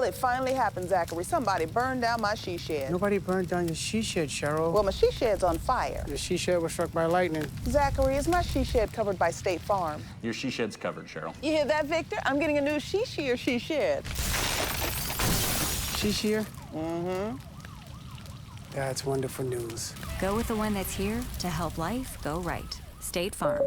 It finally happened, Zachary. Somebody burned down my she shed. Nobody burned down your she shed, Cheryl. Well, my she shed's on fire. Your she shed was struck by lightning. Zachary, is my she shed covered by State Farm? Your she shed's covered, Cheryl. You hear that, Victor? I'm getting a new she shed. She shear? Mm-hmm. That's wonderful news. Go with the one that's here to help life go right. State Farm.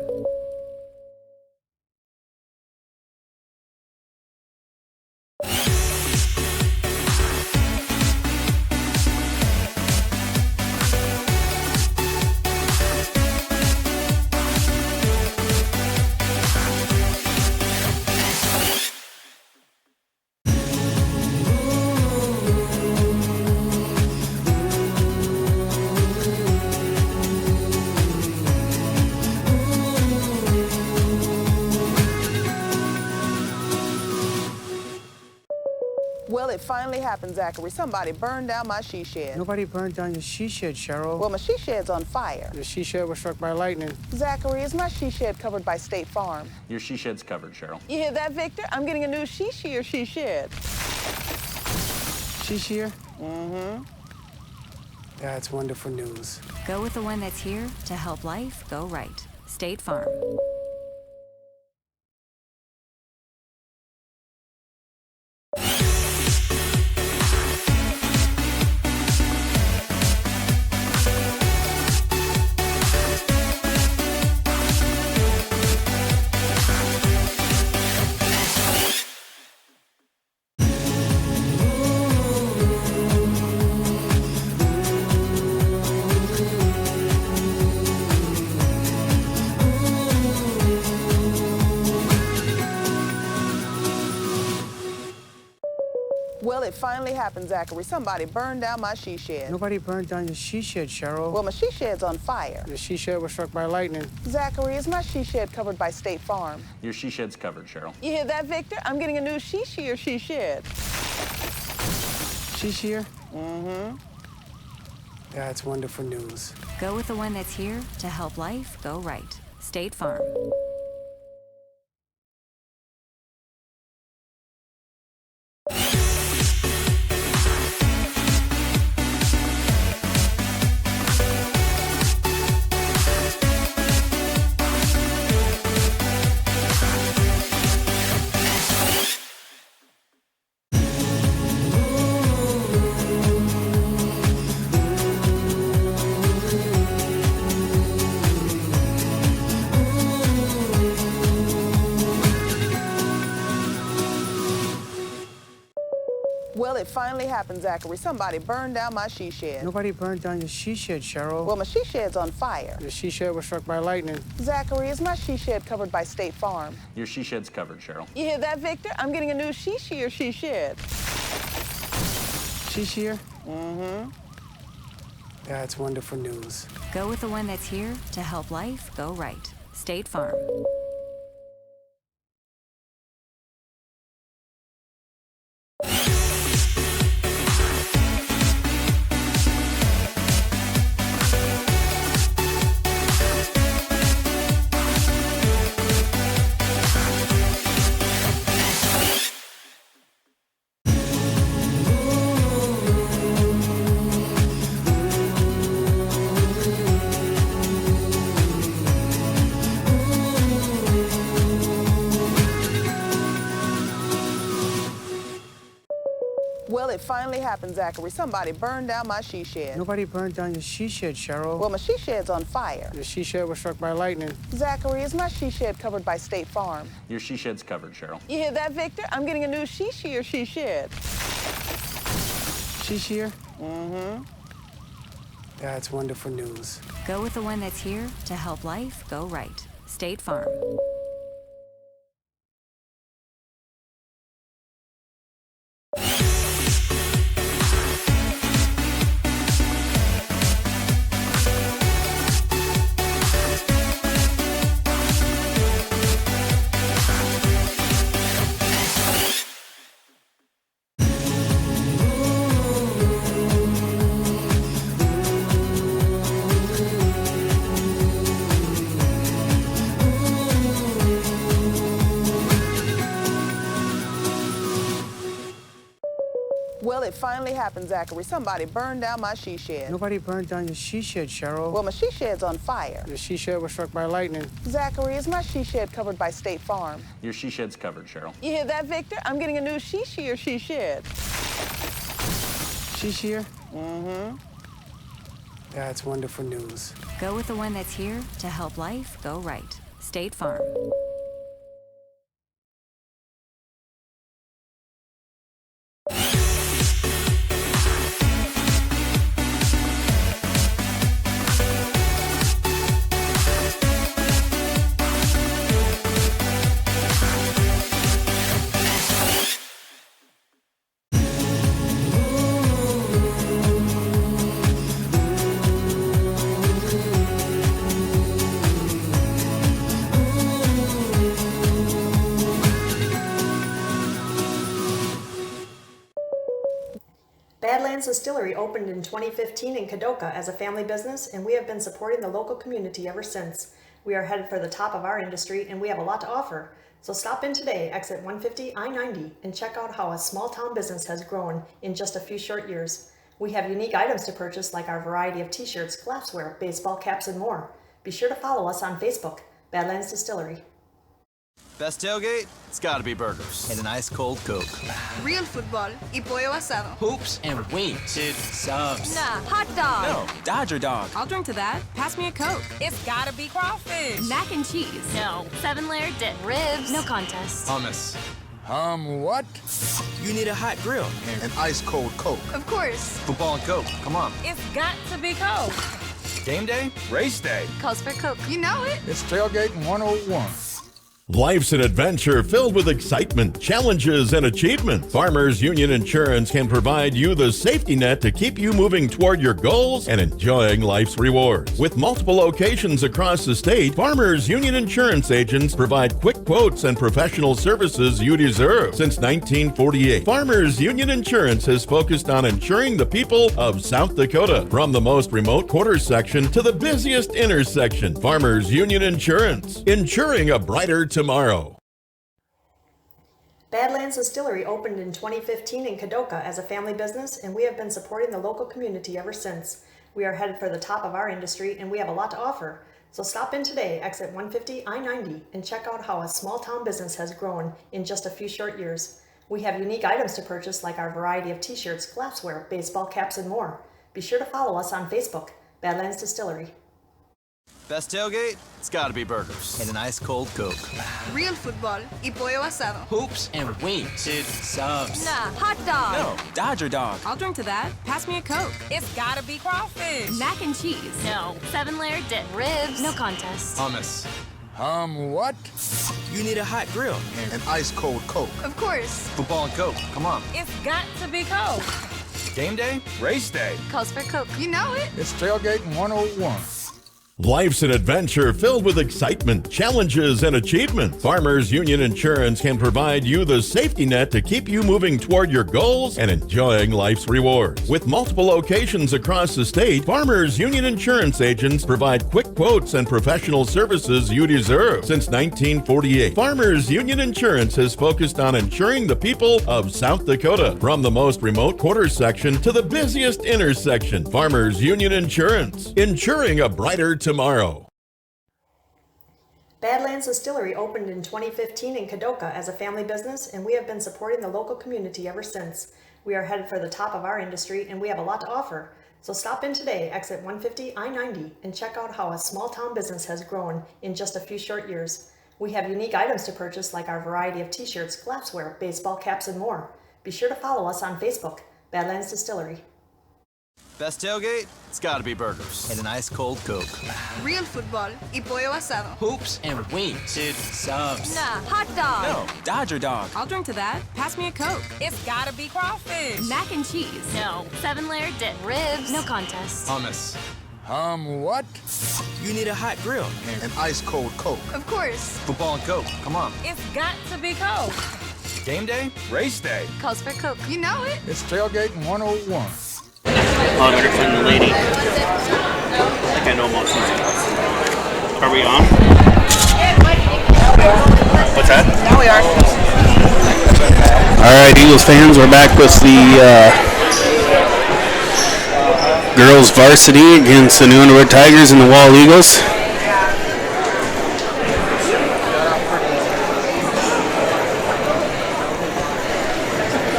Well, it finally happened, Zachary. Somebody burned down my she shed. Nobody burned down your she shed, Cheryl. Well, my she shed's on fire. Your she shed was struck by lightning. Zachary, is my she shed covered by State Farm? Your she shed's covered, Cheryl. You hear that, Victor? I'm getting a new she shed. She shear? Mm-hmm. That's wonderful news. Go with the one that's here to help life go right. State Farm. Well, it finally happened, Zachary. Somebody burned down my she shed. Nobody burned down your she shed, Cheryl. Well, my she shed's on fire. Your she shed was struck by lightning. Zachary, is my she shed covered by State Farm? Your she shed's covered, Cheryl. You hear that, Victor? I'm getting a new she shed. She shear? Mm-hmm. That's wonderful news. Go with the one that's here to help life go right. State Farm. Well, it finally happened, Zachary. Somebody burned down my she shed. Nobody burned down your she shed, Cheryl. Well, my she shed's on fire. Your she shed was struck by lightning. Zachary, is my she shed covered by State Farm? Your she shed's covered, Cheryl. You hear that, Victor? I'm getting a new she shed. She shear? Mm-hmm. That's wonderful news. Go with the one that's here to help life go right. State Farm. Well, it finally happened, Zachary. Somebody burned down my she shed. Nobody burned down your she shed, Cheryl. Well, my she shed's on fire. Your she shed was struck by lightning. Zachary, is my she shed covered by State Farm? Your she shed's covered, Cheryl. You hear that, Victor? I'm getting a new she shed. She shear? Mm-hmm. That's wonderful news. Go with the one that's here to help life go right. State Farm. it finally happened, Zachary. Somebody burned down my she shed. Nobody burned down your she shed, Cheryl. Well, my she shed's on fire. Your she shed was struck by lightning. Zachary, is my she shed covered by State Farm? Your she shed's covered, Cheryl. You hear that, Victor? I'm getting a new she shed. She shear? Mm-hmm. That's wonderful news. Go with the one that's here to help life go right. State Farm. Badlands Distillery opened in 2015 in Kadoka as a family business, and we have been supporting the local community ever since. We are headed for the top of our industry, and we have a lot to offer. So stop in today, exit 150 I-90, and check out how a small town business has grown in just a few short years. We have unique items to purchase like our variety of t-shirts, glassware, baseball caps, and more. Be sure to follow us on Facebook, Badlands Distillery. Best tailgate? It's gotta be burgers. And an ice cold Coke. Real football y pollo asado. Hoops and wings. Sid subs. Nah, hot dog. No, Dodger dog. I'll drink to that. Pass me a Coke. It's gotta be crawfish. Mac and cheese. No. 7-layer dip. Ribs. No contest. Hummus. What? You need a hot grill. An ice cold Coke. Of course. Football and Coke. Come on. It's got to be Coke. Game day? Race day. Calls for Coke. You know it. It's tailgating 101. Life's an adventure filled with excitement, challenges, and achievement. Farmers Union Insurance can provide you the safety net to keep you moving toward your goals and enjoying life's rewards. With multiple locations across the state, Farmers Union Insurance agents provide quick quotes and professional services you deserve. Since 1948, Farmers Union Insurance has focused on insuring the people of South Dakota. From the most remote quarter section to the busiest intersection, Farmers Union Insurance, insuring a brighter tomorrow. Badlands Distillery opened in 2015 in Kadoka as a family business, and we have been supporting the local community ever since. We are headed for the top of our industry, and we have a lot to offer. So stop in today, exit 150 I-90, and check out how a small town business has grown in just a few short years. We have unique items to purchase like our variety of t-shirts, glassware, baseball caps, and more. Be sure to follow us on Facebook, Badlands Distillery. Best tailgate? It's gotta be burgers. And an ice cold Coke. Real football y pollo asado. Hoops and wings. Sid subs. Nah, hot dog. No, Dodger dog. I'll drink to that. Pass me a Coke. It's gotta be crawfish. Mac and cheese. No. 7-layer dip. Ribs. No contest. Hummus. What? You need a hot grill. An ice cold Coke. Of course. Football and Coke. Come on. It's got to be Coke. Game day? Race day. Calls for Coke. You know it. It's tailgating 101. Life's an adventure filled with excitement, challenges, and achievement. Farmers Union Insurance can provide you the safety net to keep you moving toward your goals and enjoying life's rewards. With multiple locations across the state, Farmers Union Insurance agents provide quick quotes and professional services you deserve. Since 1948, Farmers Union Insurance has focused on insuring the people of South Dakota. From the most remote quarter section to the busiest intersection, Farmers Union Insurance, insuring a brighter tomorrow. Badlands Distillery opened in 2015 in Kadoka as a family business, and we have been supporting the local community ever since. We are headed for the top of our industry, and we have a lot to offer. So stop in today, exit 150 I-90, and check out how a small town business has grown in just a few short years. We have unique items to purchase like our variety of t-shirts, glassware, baseball caps, and more. Be sure to follow us on Facebook, Badlands Distillery. Best tailgate? It's gotta be burgers. And an ice cold Coke. Real football y pollo asado. Hoops and wings. Sid subs. Nah, hot dog. No, Dodger dog. I'll drink to that. Pass me a Coke. It's gotta be crawfish. Mac and cheese. No. 7-layer dip. Ribs. No contest. Hummus. What? You need a hot grill. An ice cold Coke. Of course. Football and Coke. Come on. It's got to be Coke. Game day? Race day. Calls for Coke. You know it. It's tailgating 101. Oh, I'm gonna find the lady. I think I know most of them. Are we on? What's that? Now we are. All right, Eagles fans, we're back with the girls varsity against the New Underwood Tigers and the Wall Eagles.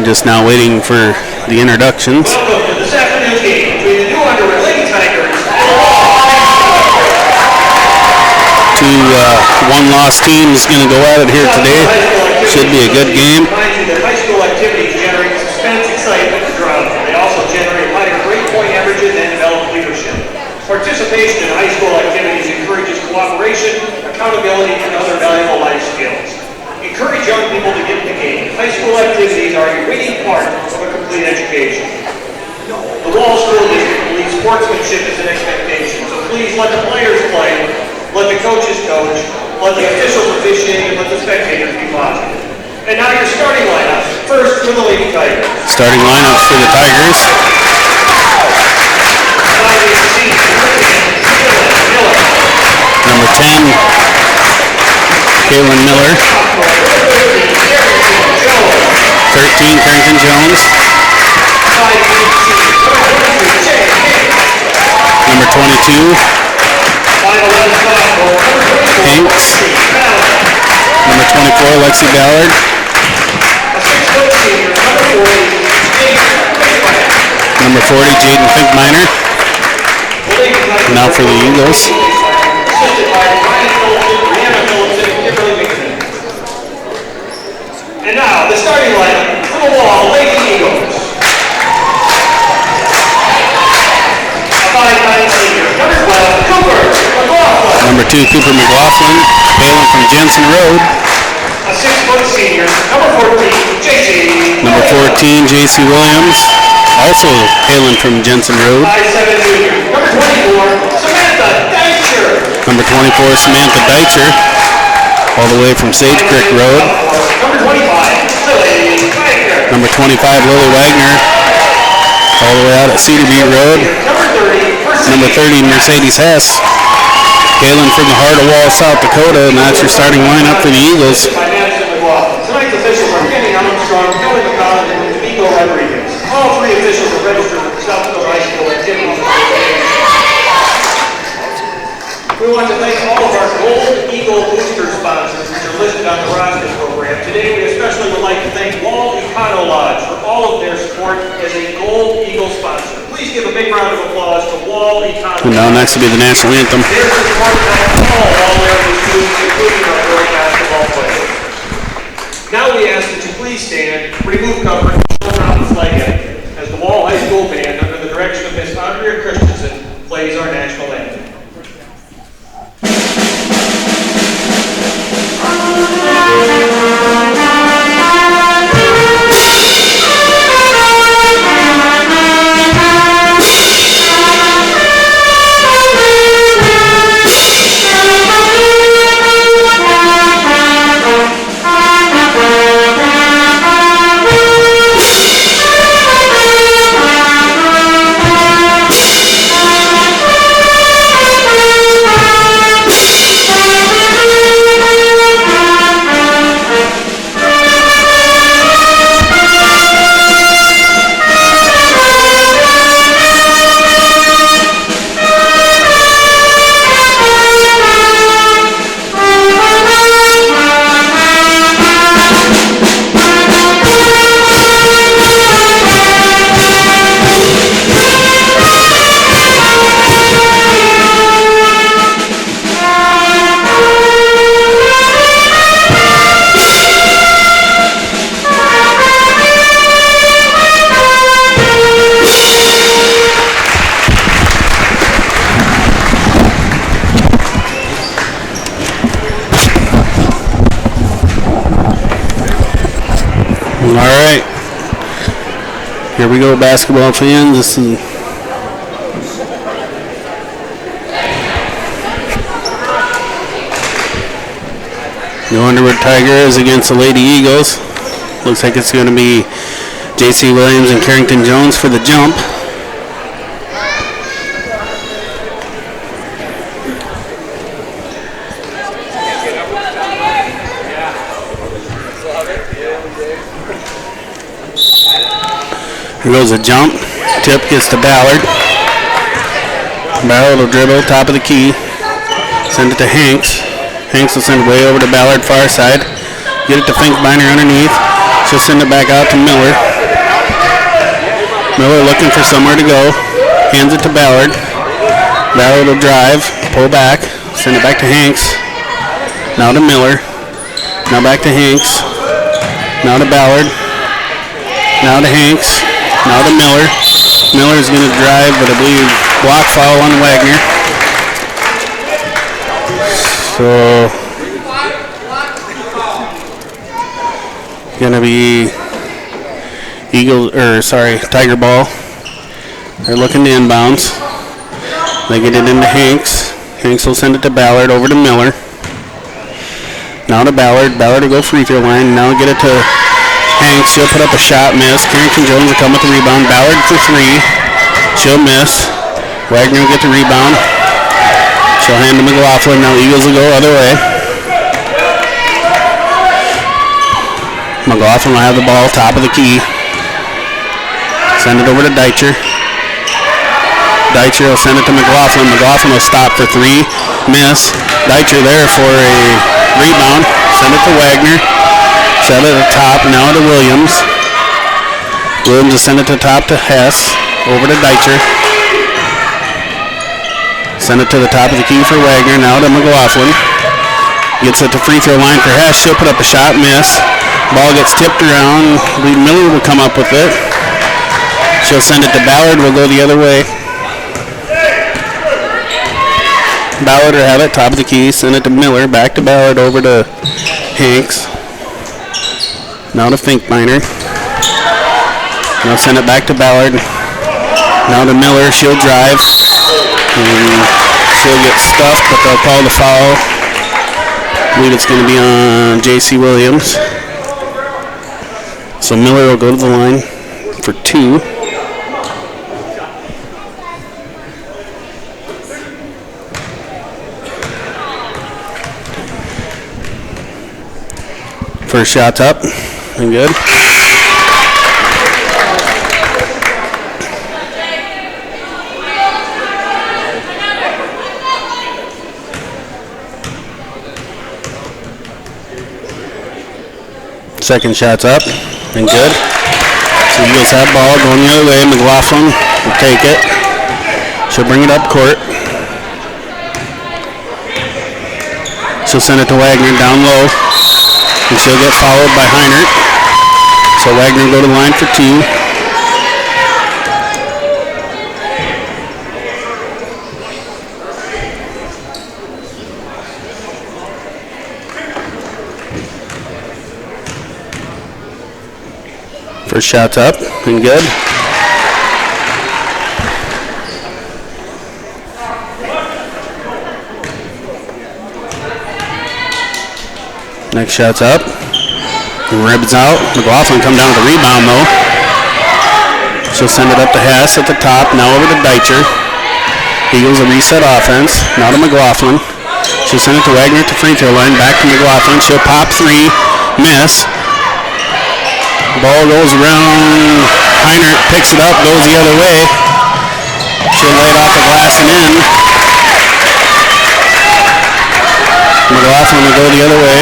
Just now waiting for the introductions. Welcome to this afternoon's game between the New Underwood Lady Tigers. Two one-loss teams going to go at it here today. Should be a good game. High school activities generate suspense, excitement, and drama. They also generate higher grade point averages and develop leadership. Participation in high school activities encourages cooperation, accountability, and other valuable life skills. Encourage young people to get in the game. High school activities are a winning part of a complete education. The Wall School District believes sportsmanship is an expectation, so please let the players play, let the coaches coach, let the officials officiate, and let the spectators be positive. And now your starting lineups. First for the Lady Tigers. Starting lineups for the Tigers. Number 10, Kaylin Miller. 13, Carrington Jones. Number 22, Hanks. Number 24, Lexi Ballard. Number 40, Jaden Finkminer. Now for the Eagles. And now the starting lineup for the Wall Lady Eagles. A 5'9" senior, number 12, Cooper McLaughlin. Number 2, Cooper McLaughlin, hailing from Jensen Road. A 6' senior, number 14, JC. Number 14, JC Williams, also hailing from Jensen Road. 5'7" junior, number 24, Samantha Deitcher. Number 24, Samantha Deitcher, all the way from Sage Creek Road. Number 25, Lily Wagner. Number 25, Lily Wagner, all the way out at Cedar Butte Road. Number 30, Mercedes Hess, hailing from the heart of Wall, South Dakota, and that's your starting lineup for the Eagles. Tonight's officials are Kenny Armstrong, Kelly McCollum, and Domingo Rodriguez. All three officials are registered with the South Dakota High School Activities Association. We want to thank all of our Gold Eagle booster sponsors, which are listed on the roster program. Today, we especially would like to thank Wall Econo Lodge for all of their support as a Gold Eagle sponsor. Please give a big round of applause to Wall Econo. And now next will be the national anthem. Their support by all area students, including our girls basketball players. Now we ask that you please stand, remove cover, and show around the flag etiquette as the Wall High School Band, under the direction of Miss Andrea Christensen, plays our national anthem. Alright, here we go, basketball fans. This is New Underwood Tigers against the Lady Eagles. Looks like it's going to be J.C. Williams and Carrington Jones for the jump. Here goes a jump. Tip gets to Ballard. Ballard will dribble, top of the key. Send it to Hanks. Hanks will send it way over to Ballard, far side. Get it to Finkbeiner underneath. She'll send it back out to Miller. Miller looking for somewhere to go. Hands it to Ballard. Ballard will drive, pull back, send it back to Hanks. Now to Miller. Now back to Hanks. Now to Ballard. Now to Hanks. Now to Miller. Miller's going to drive, but I believe block foul on Wagner. So, going to be Tiger ball. They're looking to inbounds. They get it into Hanks. Hanks will send it to Ballard, over to Miller. Now to Ballard. Ballard will go free throw line. Now get it to Hanks. She'll put up a shot, miss. Carrington Jones will come with the rebound. Ballard for three. She'll miss. Wagner will get the rebound. She'll hand to McLaughlin. Now Eagles will go other way. McLaughlin will have the ball, top of the key. Send it over to Deitcher. Deitcher will send it to McLaughlin. McLaughlin will stop for three. Miss. Deitcher there for a rebound. Send it to Wagner. Set it at the top. Now to Williams. Williams will send it to the top to Hess. Over to Deitcher. Send it to the top of the key for Wagner. Now to McLaughlin. Gets it to free throw line for Hess. She'll put up a shot. Miss. Ball gets tipped around. Lee Miller will come up with it. She'll send it to Ballard. We'll go the other way. Ballard will have it, top of the key. Send it to Miller. Back to Ballard, over to Hanks. Now to Finkbeiner. Now send it back to Ballard. Now to Miller. She'll drive. And she'll get stuffed, but they'll call the foul. I believe it's going to be on J.C. Williams. So Miller will go to the line for two. First shot's up and good. Second shot's up and good. So Eagles have ball going the other way. McLaughlin will take it. She'll bring it up court. She'll send it to Wagner down low. And she'll get followed by Heinert. So Wagner will go to the line for two. First shot's up and good. Next shot's up. Ribs out. McLaughlin come down with the rebound though. She'll send it up to Hess at the top. Now over to Deitcher. Eagles a reset offense. Now to McLaughlin. She'll send it to Wagner at the free throw line. Back to McLaughlin. She'll pop three. Miss. Ball goes around. Heinert picks it up. Goes the other way. She'll lay it off the glass and in. McLaughlin will go the other way.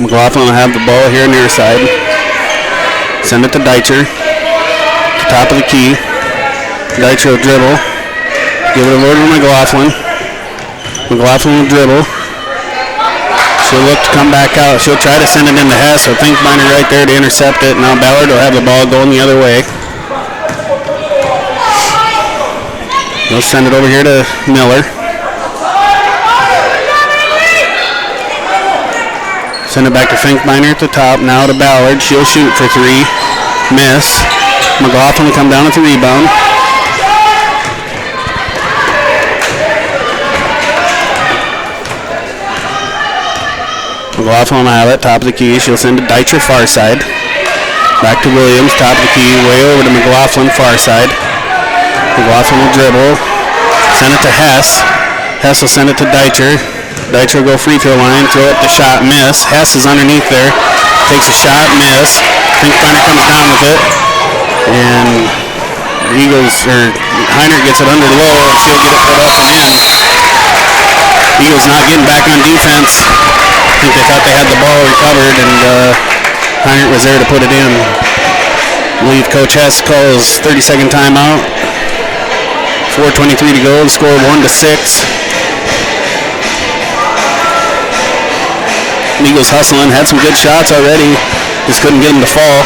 McLaughlin will have the ball here near side. Send it to Deitcher. Top of the key. Deitcher will dribble. Give it over to McLaughlin. McLaughlin will dribble. She'll look to come back out. She'll try to send it into Hess. So Finkbeiner right there to intercept it. Now Ballard will have the ball going the other way. They'll send it over here to Miller. Send it back to Finkbeiner at the top. Now to Ballard. She'll shoot for three. Miss. McLaughlin will come down with the rebound. McLaughlin will have it. Top of the key. She'll send to Deitcher far side. Back to Williams. Top of the key. Way over to McLaughlin far side. McLaughlin will dribble. Send it to Hess. Hess will send it to Deitcher. Deitcher will go free throw line. Throw it to shot. Miss. Hess is underneath there. Takes a shot. Miss. Finkbeiner comes down with it. And Heinrich gets it under low, and she'll get it put up and in. Eagles not getting back on defense. I think they thought they had the ball recovered, and Heinrich was there to put it in. I believe Coach Hess calls 30-second timeout. 4:23 to go. The score 1-6. Eagles hustling, had some good shots already. Just couldn't get them to fall.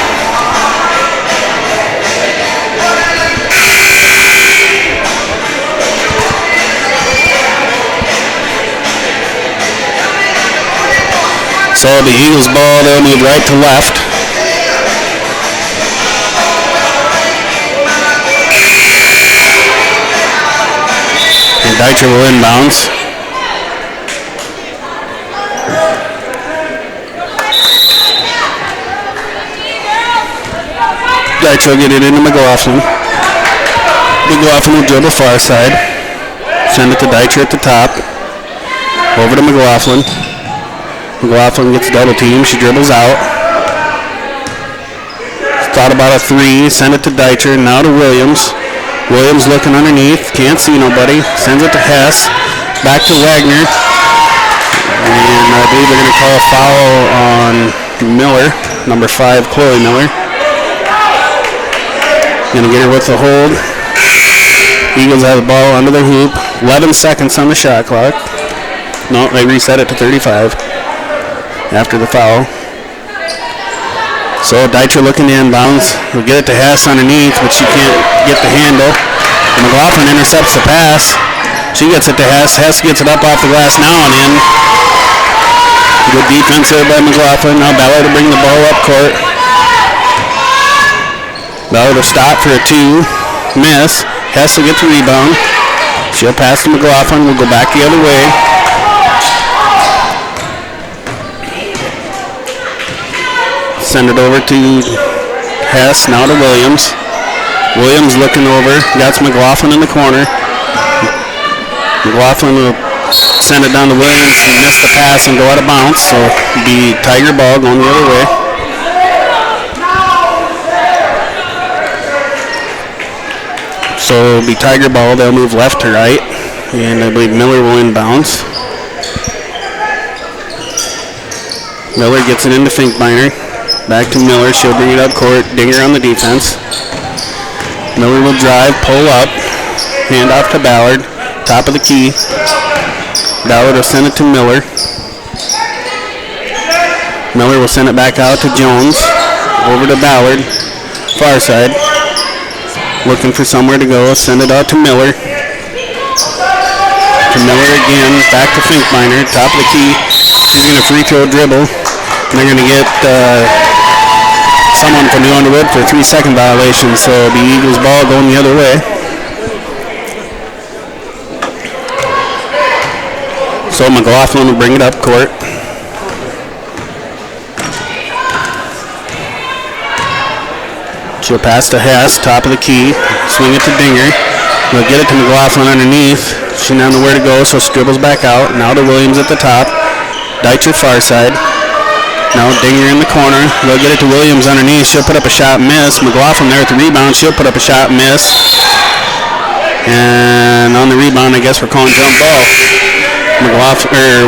So the Eagles ball, they'll move right to left. And Deitcher will inbounds. Deitcher will get it into McLaughlin. McLaughlin will dribble far side. Send it to Deitcher at the top. Over to McLaughlin. McLaughlin gets double teamed. She dribbles out. Thought about a three. Send it to Deitcher. Now to Williams. Williams looking underneath. Can't see nobody. Sends it to Hess. Back to Wagner. And I believe they're going to call a foul on Miller. Number 5, Chloe Miller. Going to get her with the hold. Eagles have the ball under the hoop. 11 seconds on the shot clock. No, they reset it to 35. After the foul. So Deitcher looking to inbounds. We'll get it to Hess underneath, but she can't get the handle. McLaughlin intercepts the pass. She gets it to Hess. Hess gets it up off the glass now and in. Good defense there by McLaughlin. Now Ballard to bring the ball up court. Ballard will stop for a 2. Miss. Hess will get the rebound. She'll pass to McLaughlin. We'll go back the other way. Send it over to Hess, now to Williams. Williams looking over, got McLaughlin in the corner. McLaughlin will send it down to Williams. He missed the pass and go out of bounds, so it'll be Tiger ball going the other way. So it'll be Tiger ball, they'll move left to right, and I believe Miller will inbounds. Miller gets it into Finkbeiner. Back to Miller. She'll bring it up court. Dinger on the defense. Miller will drive, pull up, hand off to Ballard. Top of the key. Ballard will send it to Miller. Miller will send it back out to Jones. Over to Ballard. Far side. Looking for somewhere to go. Send it out to Miller. To Miller again. Back to Finkbeiner. Top of the key. She's going to free throw dribble. And they're going to get someone from the Underwood for a 3-second violation, so it'll be Eagles ball going the other way. So McLaughlin will bring it up court. She'll pass to Hess, top of the key, swing it to Dinger. They'll get it to McLaughlin underneath. She doesn't know where to go, so she dribbles back out. Now to Williams at the top. Deitcher far side. Now Dinger in the corner. They'll get it to Williams underneath. She'll put up a shot, miss. McLaughlin there at the rebound. She'll put up a shot, miss. And on the rebound, I guess we're calling jump ball.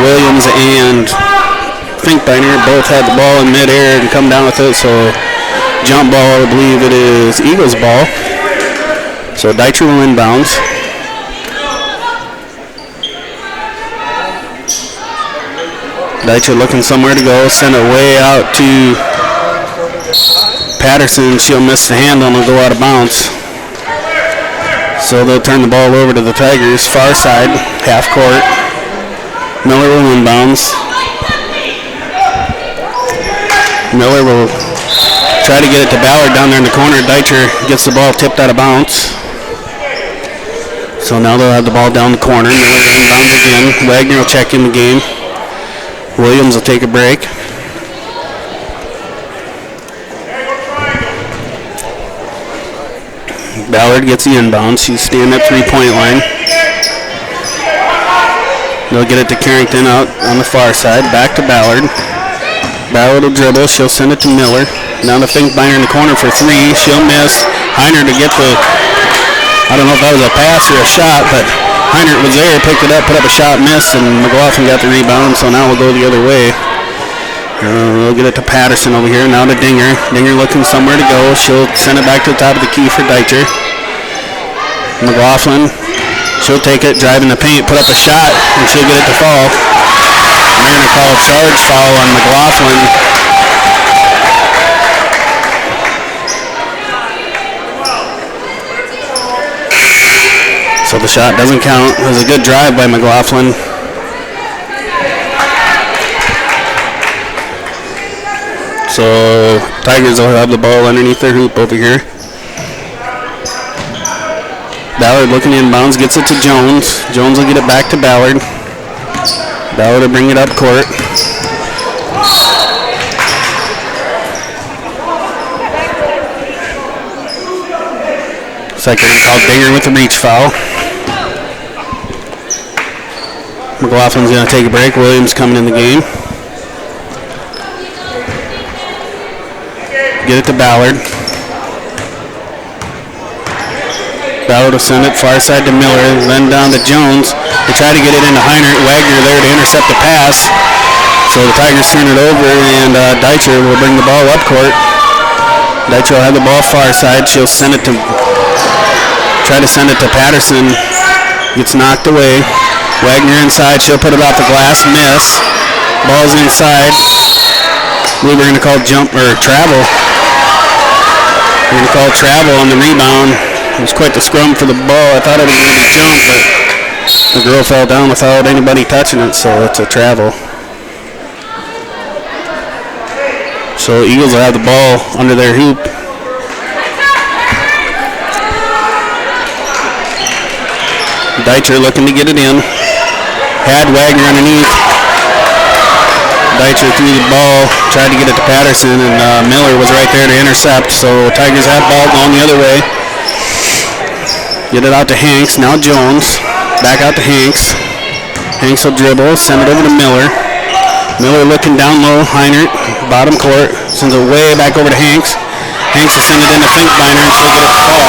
Williams and Finkbeiner both had the ball in midair and come down with it. So jump ball, I believe it is Eagles ball. So Deitcher will inbounds. Deitcher looking somewhere to go. Send it way out to Patterson. She'll miss the handle and will go out of bounds. So they'll turn the ball over to the Tigers. Far side, half court. Miller will inbounds. Miller will try to get it to Ballard down there in the corner. Deitcher gets the ball tipped out of bounds. So now they'll have the ball down the corner. Miller inbounds again. Wagner will check in the game. Williams will take a break. Ballard gets the inbound. She's standing at 3-point line. They'll get it to Carrington out on the far side. Back to Ballard. Ballard will dribble. She'll send it to Miller. Now to Finkbeiner in the corner for 3. She'll miss. Heiner to get the I don't know if that was a pass or a shot, but Heinert was there, picked it up, put up a shot, missed, and McLaughlin got the rebound, so now we'll go the other way. We'll get it to Patterson over here, now to Dinger. Dinger looking somewhere to go. She'll send it back to the top of the key for Deitcher. McLaughlin, she'll take it, drive in the paint, put up a shot, and she'll get it to fall. And they're going to call a charge foul on McLaughlin. So the shot doesn't count. It was a good drive by McLaughlin. So Tigers will have the ball underneath their hoop over here. Ballard looking inbounds, gets it to Jones. Jones will get it back to Ballard. Ballard will bring it up court. Looks like they're going to call Dinger with the reach foul. McLaughlin's going to take a break. Williams coming in the game. Get it to Ballard. Ballard will send it far side to Miller, then down to Jones. They try to get it into Heinert. Wagner there to intercept the pass. So the Tigers turn it over, and Deitcher will bring the ball up court. Deitcher will have the ball far side. She'll send it to, try to send it to Patterson. Gets knocked away. Wagner inside. She'll put it off the glass. Miss. Ball's inside. I believe we're going to call jump or travel. We're going to call travel on the rebound. It was quite the scrum for the ball. I thought it was going to be jump, but the girl fell down without anybody touching it, so it's a travel. So Eagles will have the ball under their hoop. Deitcher looking to get it in. Had Wagner underneath. Deitcher threw the ball, tried to get it to Patterson, and Miller was right there to intercept. So Tigers have ball going the other way. Get it out to Hanks. Now Jones. Back out to Hanks. Hanks will dribble. Send it over to Miller. Miller looking down low. Heinert. Bottom court. Sends it way back over to Hanks. Hanks will send it into Finkbeiner, and she'll get it to fall.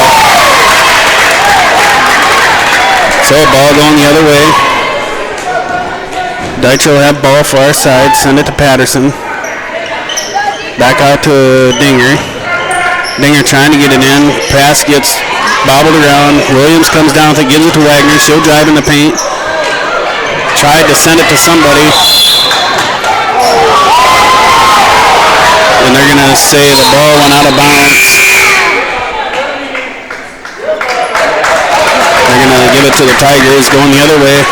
So ball going the other way. Deitcher will have ball far side. Send it to Patterson. Back out to Dinger. Dinger trying to get it in. Pass gets bobbled around. Williams comes down with it, gives it to Wagner. She'll drive in the paint. Tried to send it to somebody. And they're going to say the ball went out of bounds. They're going to give it to the Tigers going the other way.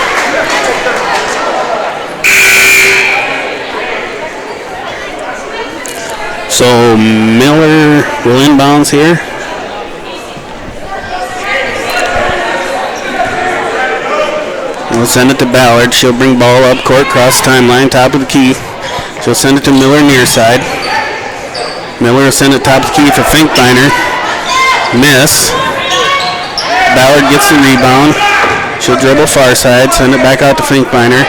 So Miller will inbounds here. We'll send it to Ballard. She'll bring ball up court, cross timeline, top of the key. She'll send it to Miller near side. Miller will send it top of the key for Finkbeiner. Miss. Ballard gets the rebound. She'll dribble far side, send it back out to Finkbeiner.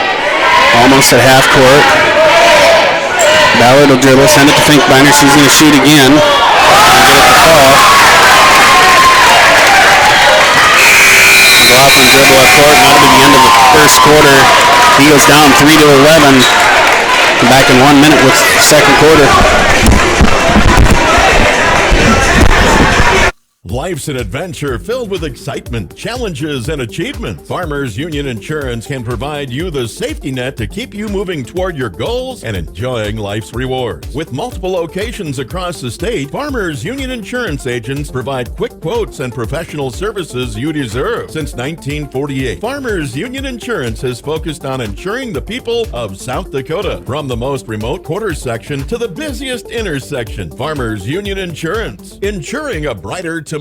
Almost at half court. Ballard will dribble, send it to Finkbeiner. She's going to shoot again. And get it to fall. McLaughlin dribble up court. Now to the end of the first quarter. Eagles down 3-11. Back in 1 minute with the second quarter. Life's an adventure filled with excitement, challenges, and achievement. Farmers Union Insurance can provide you the safety net to keep you moving toward your goals and enjoying life's rewards. With multiple locations across the state, Farmers Union Insurance agents provide quick quotes and professional services you deserve. Since 1948, Farmers Union Insurance has focused on insuring the people of South Dakota. From the most remote quarter section to the busiest intersection, Farmers Union Insurance, insuring a brighter tomorrow.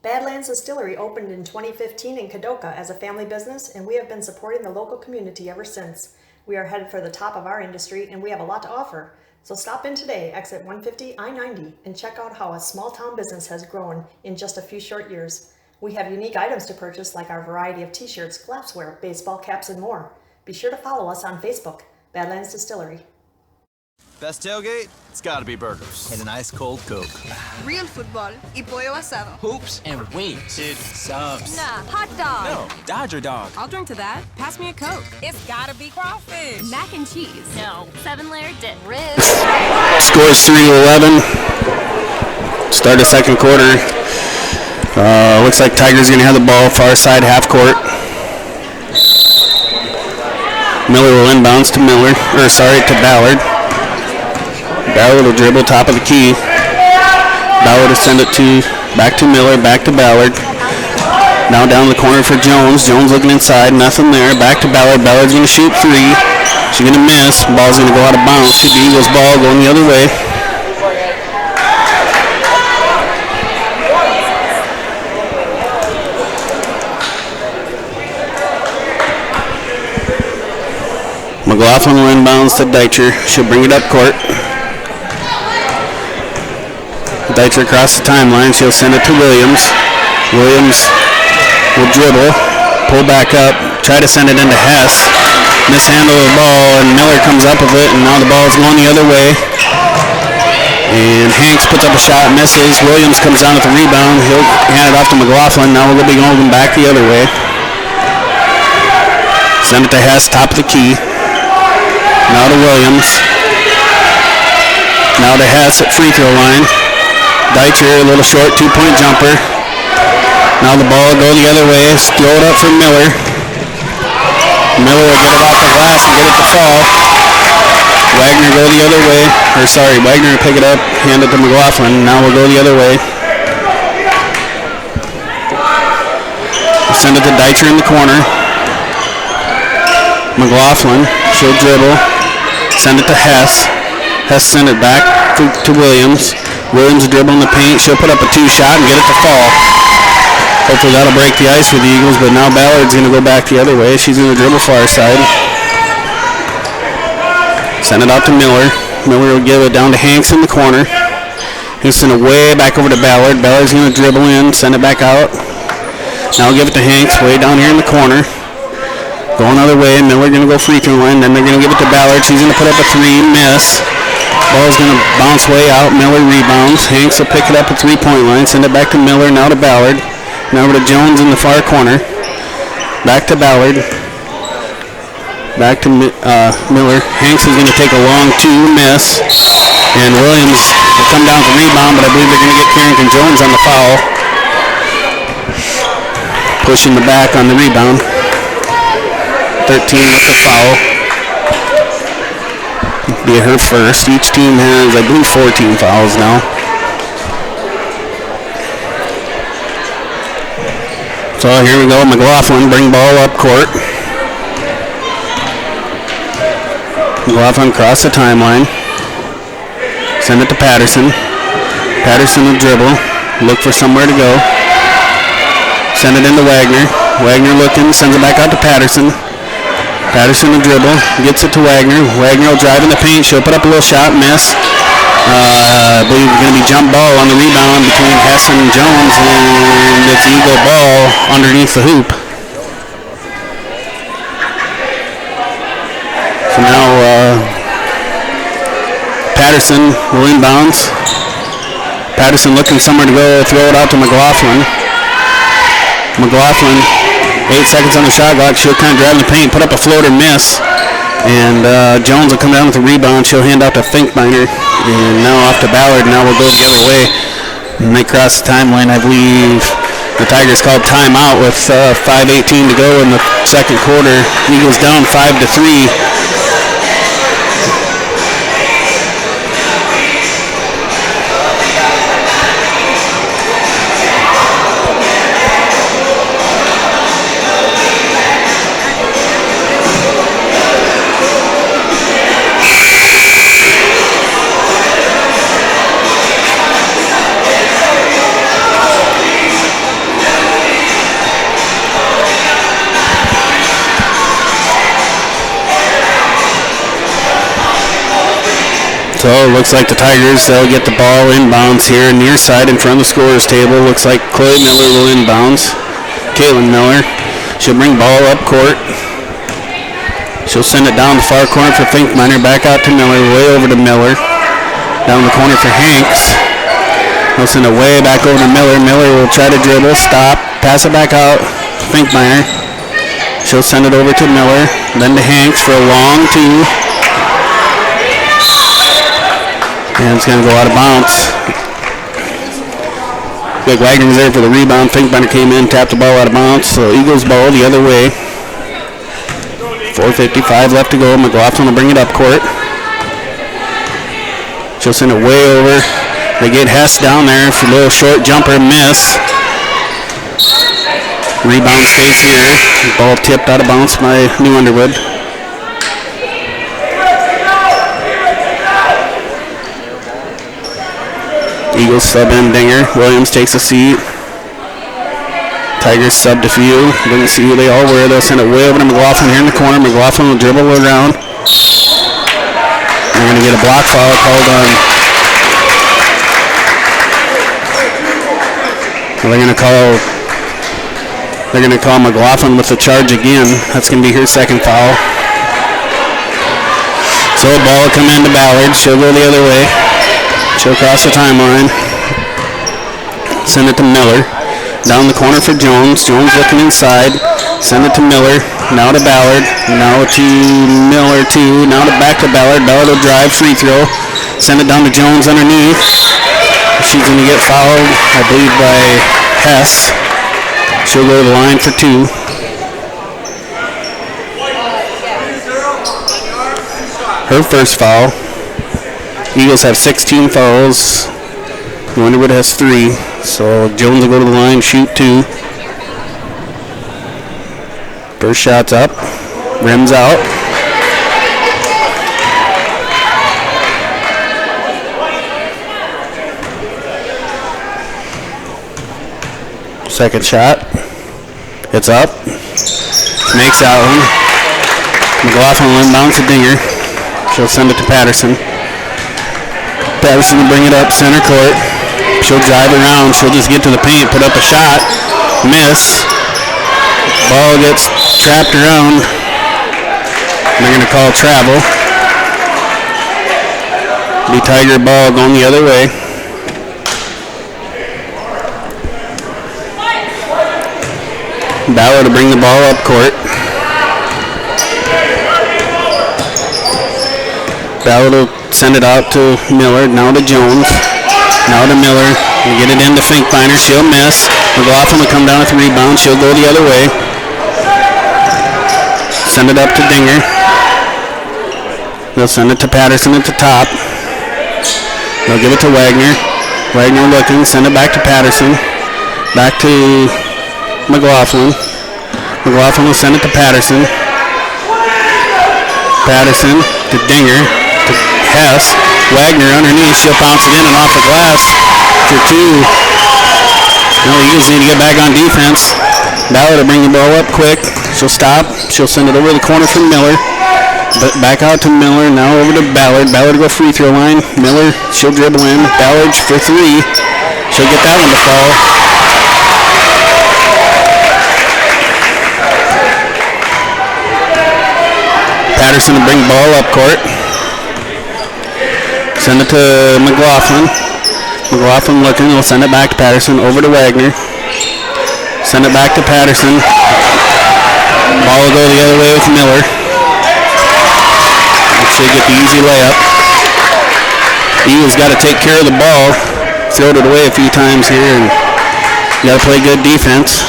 Badlands Distillery opened in 2015 in Kadoka as a family business, and we have been supporting the local community ever since. We are headed for the top of our industry, and we have a lot to offer. So stop in today, exit 150 I-90, and check out how a small town business has grown in just a few short years. We have unique items to purchase like our variety of t-shirts, glassware, baseball caps, and more. Be sure to follow us on Facebook, Badlands Distillery. Best tailgate? It's gotta be burgers. And an ice cold Coke. Real football y pollo asado. Hoops and wings. Dude, subs. Nah, hot dog. No, Dodger dog. I'll drink to that. Pass me a Coke. It's gotta be crawfish. Mac and cheese. No, 7-layer dip. Ribs. Scores 3-11. Start of second quarter. Looks like Tigers going to have the ball far side half court. Miller will inbounds to Ballard. Ballard will dribble top of the key. Ballard will send it back to Miller, back to Ballard. Now down the corner for Jones. Jones looking inside, nothing there. Back to Ballard. Ballard's going to shoot three. She's going to miss. Ball's going to go out of bounds. Should be Eagles ball going the other way. McLaughlin will inbounds to Deitcher. She'll bring it up court. Deitcher across the timeline. She'll send it to Williams. Williams will dribble, pull back up, try to send it into Hess. Mishandle the ball, and Miller comes up with it, and now the ball is going the other way. And Hanks puts up a shot, misses. Williams comes down with the rebound. He'll hand it off to McLaughlin. Now we'll be going back the other way. Send it to Hess, top of the key. Now to Williams. Now to Hess at free throw line. Deitcher, a little short two-point jumper. Now the ball will go the other way. Throw it up for Miller. Miller will get it off the glass and get it to fall. Wagner go the other way. Wagner will pick it up, hand it to McLaughlin. Now we'll go the other way. Send it to Deitcher in the corner. McLaughlin, she'll dribble. Send it to Hess. Hess send it back to Williams. Williams will dribble in the paint. She'll put up a two-shot and get it to fall. Hopefully that'll break the ice for the Eagles, but now Ballard's going to go back the other way. She's going to dribble far side. Send it out to Miller. Miller will give it down to Hanks in the corner. He'll send it way back over to Ballard. Ballard's going to dribble in, send it back out. Now we'll give it to Hanks way down here in the corner. Going the other way, Miller going to go free throw line. Then they're going to give it to Ballard. She's going to put up a three, miss. Ball's going to bounce way out. Miller rebounds. Hanks will pick it up at three-point line. Send it back to Miller. Now to Ballard. Now over to Jones in the far corner. Back to Ballard. Back to Miller. Hanks is going to take a long two, miss. And Williams will come down for rebound, but I believe they're going to get Carrington Jones on the foul. Pushing the back on the rebound. 13 with the foul. Be her first. Each team has, I believe, 14 fouls now. So here we go. McLaughlin bring ball up court. McLaughlin cross the timeline. Send it to Patterson. Patterson will dribble. Look for somewhere to go. Send it into Wagner. Wagner looking. Sends it back out to Patterson. Patterson will dribble, gets it to Wagner. Wagner will drive in the paint. She'll put up a little shot, miss. I believe it's going to be jump ball on the rebound between Hess and Jones, and it's Eagle ball underneath the hoop. So now Patterson will inbounds. Patterson looking somewhere to go, throw it out to McLaughlin. McLaughlin, 8 seconds on the shot clock. She'll kind of drive in the paint, put up a floater, miss. And Jones will come down with a rebound. She'll hand out to Finkbeiner. And now off to Ballard. Now we'll go the other way. And they cross the timeline. I believe the Tigers called timeout with 5:18 to go in the second quarter. Eagles down 5-3. So it looks like the Tigers, they'll get the ball inbounds here near side in front of the scorer's table. Looks like Chloe Miller will inbounds. Caitlin Miller. She'll bring ball up court. She'll send it down the far corner for Finkminer. Back out to Miller. Way over to Miller. Down the corner for Hanks. He'll send it way back over to Miller. Miller will try to dribble. Stop. Pass it back out. Finkminer. She'll send it over to Miller. Then to Hanks for a long two. And it's going to go out of bounds. Like Wagner was there for the rebound. Finkminer came in, tapped the ball out of bounds. So Eagles ball the other way. 4:55 left to go. McLaughlin will bring it up court. She'll send it way over. They get Hess down there for a little short jumper miss. Rebound stays here. Ball tipped out of bounds by New Underwood. Eagles sub in Dinger. Williams takes a seat. Tigers sub to few. Didn't see who they all were. They'll send it way over to McLaughlin here in the corner. McLaughlin will dribble around. They're going to get a block foul called on. They're going to call McLaughlin with the charge again. That's going to be her second foul. So the ball will come into Ballard. She'll go the other way. She'll cross the timeline. Send it to Miller. Down the corner for Jones. Jones looking inside. Send it to Miller. Now to Ballard. Now to Miller too. Now back to Ballard. Ballard will drive. Free throw. Send it down to Jones underneath. She's going to get fouled, I believe, by Hess. She'll go to the line for two. Her first foul. Eagles have 16 fouls. Underwood has 3. So Jones will go to the line, shoot 2. First shot's up. Rims out. Second shot. It's up. Makes that one. McLaughlin will inbound to Dinger. She'll send it to Patterson. Patterson will bring it up center court. She'll drive around. She'll just get to the paint, put up a shot. Miss. Ball gets trapped around. They're going to call travel. Be Tiger ball going the other way. Ballard to bring the ball up court. Ballard will send it out to Miller. Now to Jones. Now to Miller. We get it into Finkminer. She'll miss. McLaughlin will come down with the rebound. She'll go the other way. Send it up to Dinger. They'll send it to Patterson at the top. They'll give it to Wagner. Wagner looking. Send it back to Patterson. Back to McLaughlin. McLaughlin will send it to Patterson. Patterson to Dinger. To Hess. Wagner underneath. She'll bounce it in and off the glass for 2. No, the Eagles need to get back on defense. Ballard will bring the ball up quick. She'll stop. She'll send it over the corner for Miller. But back out to Miller. Now over to Ballard. Ballard will go free throw line. Miller, she'll dribble in. Ballard for 3. She'll get that one to fall. Patterson will bring the ball up court. Send it to McLaughlin. McLaughlin looking. He'll send it back to Patterson. Over to Wagner. Send it back to Patterson. Ball will go the other way with Miller. Should get the easy layup. Eagles got to take care of the ball. Throwed it away a few times here, and got to play good defense.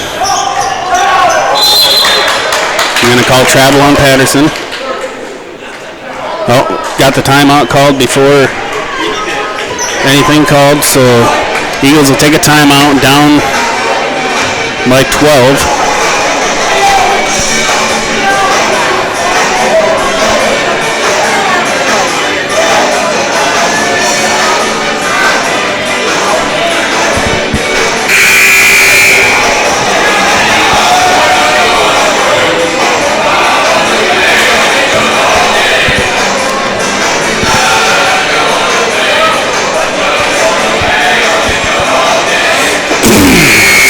I'm going to call travel on Patterson. Oh, got the timeout called before anything called, so Eagles will take a timeout down by 12.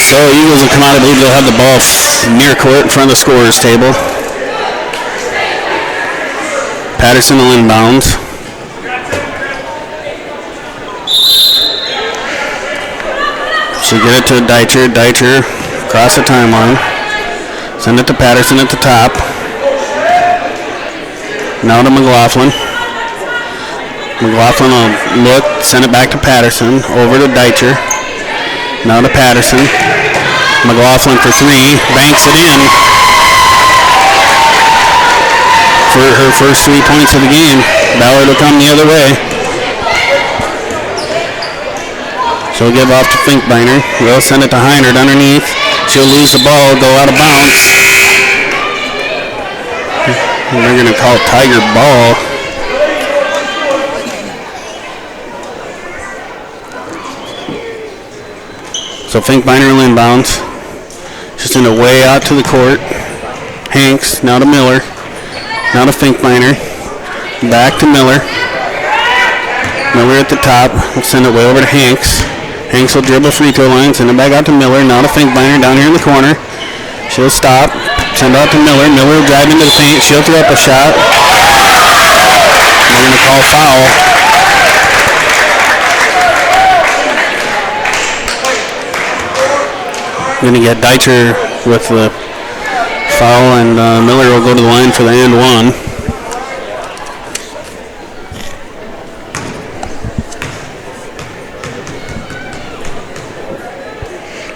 So Eagles will come out. I believe they'll have the ball near court in front of the scorer's table. Patterson will inbound. She'll get it to Deitcher. Deitcher across the timeline. Send it to Patterson at the top. Now to McLaughlin. McLaughlin will look, send it back to Patterson. Over to Deitcher. Now to Patterson. McLaughlin for three. Banks it in. For her first 3 points of the game. Ballard will come the other way. She'll give off to Finkbeiner. We'll send it to Heinert underneath. She'll lose the ball, go out of bounds. And they're going to call Tiger ball. So Finkbeiner will inbound. She'll send it way out to the court. Hanks, now to Miller. Now to Finkbeiner. Back to Miller. Miller at the top. We'll send it way over to Hanks. Hanks will dribble free throw line. Send it back out to Miller. Now to Finkbeiner down here in the corner. She'll stop. Send it out to Miller. Miller will drive into the paint. She'll throw up a shot. They're going to call foul. Going to get Deitcher with the foul, and Miller will go to the line for the and one.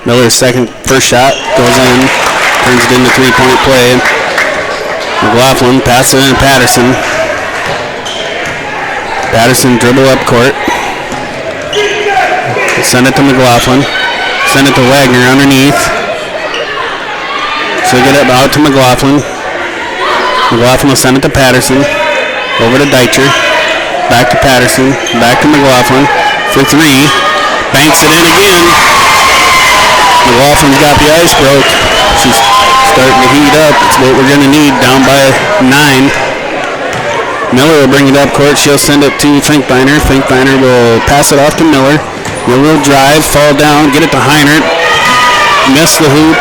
Miller's first shot goes in, turns it into three-point play. McLaughlin passes it in Patterson. Patterson dribble up court. Send it to McLaughlin. Send it to Wagner underneath. She'll get it out to McLaughlin. McLaughlin will send it to Patterson. Over to Deitcher. Back to Patterson. Back to McLaughlin for three. Banks it in again. McLaughlin's got the ice broke. She's starting to heat up. It's what we're going to need, down by 9. Miller will bring it up court. She'll send it to Finkbeiner. Finkbeiner will pass it off to Miller. Miller will drive, fall down, get it to Heinert. Miss the hoop.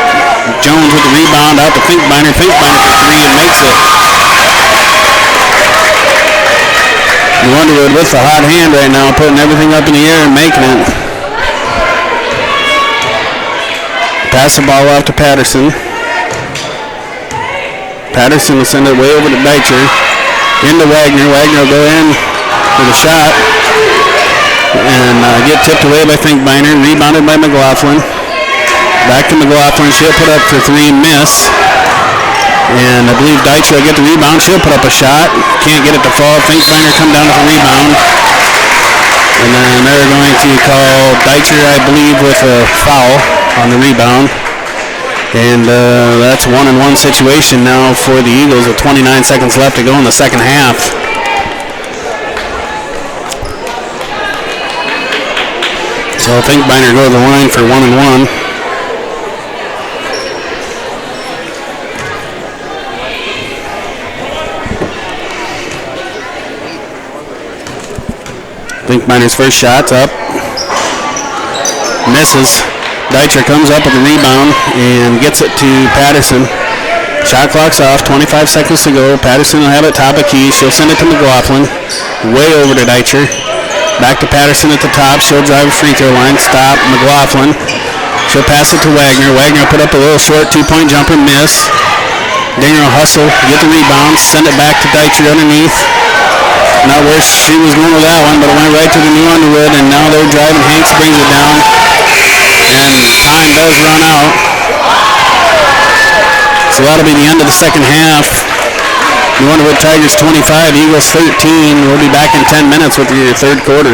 Jones with the rebound out to Finkbeiner. Finkbeiner for three and makes it. Underwood with the hot hand right now, putting everything up in the air and making it. Pass the ball off to Patterson. Patterson will send it way over to Deitcher. Into Wagner. Wagner will go in with a shot. And get tipped away by Finkbeiner. Rebounded by McLaughlin. Back to McLaughlin. She'll put up for three. Miss. And I believe Deitcher will get the rebound. She'll put up a shot. Can't get it to fall. Finkbeiner come down with the rebound. And then they're going to call Deitcher, I believe, with a foul on the rebound. And that's 1-on-1 situation now for the Eagles with 29 seconds left to go in the second half. So Finkbeiner goes to the line for 1-on-1. Finkbeiner's first shot's up. Misses. Deitcher comes up with the rebound and gets it to Patterson. Shot clock's off, 25 seconds to go. Patterson will have it top of key. She'll send it to McLaughlin. Way over to Deitcher. Back to Patterson at the top. She'll drive a free throw line. Stop. McLaughlin. She'll pass it to Wagner. Wagner will put up a little short two-point jumper. Miss. Dinger will hustle. Get the rebound. Send it back to Deitcher underneath. Not where she was going with that one, but it went right to the new Underwood, and now they're driving. Hanks brings it down. And time does run out. So that'll be the end of the second half. New Underwood Tigers 25, Eagles 13. We'll be back in 10 minutes with your third quarter.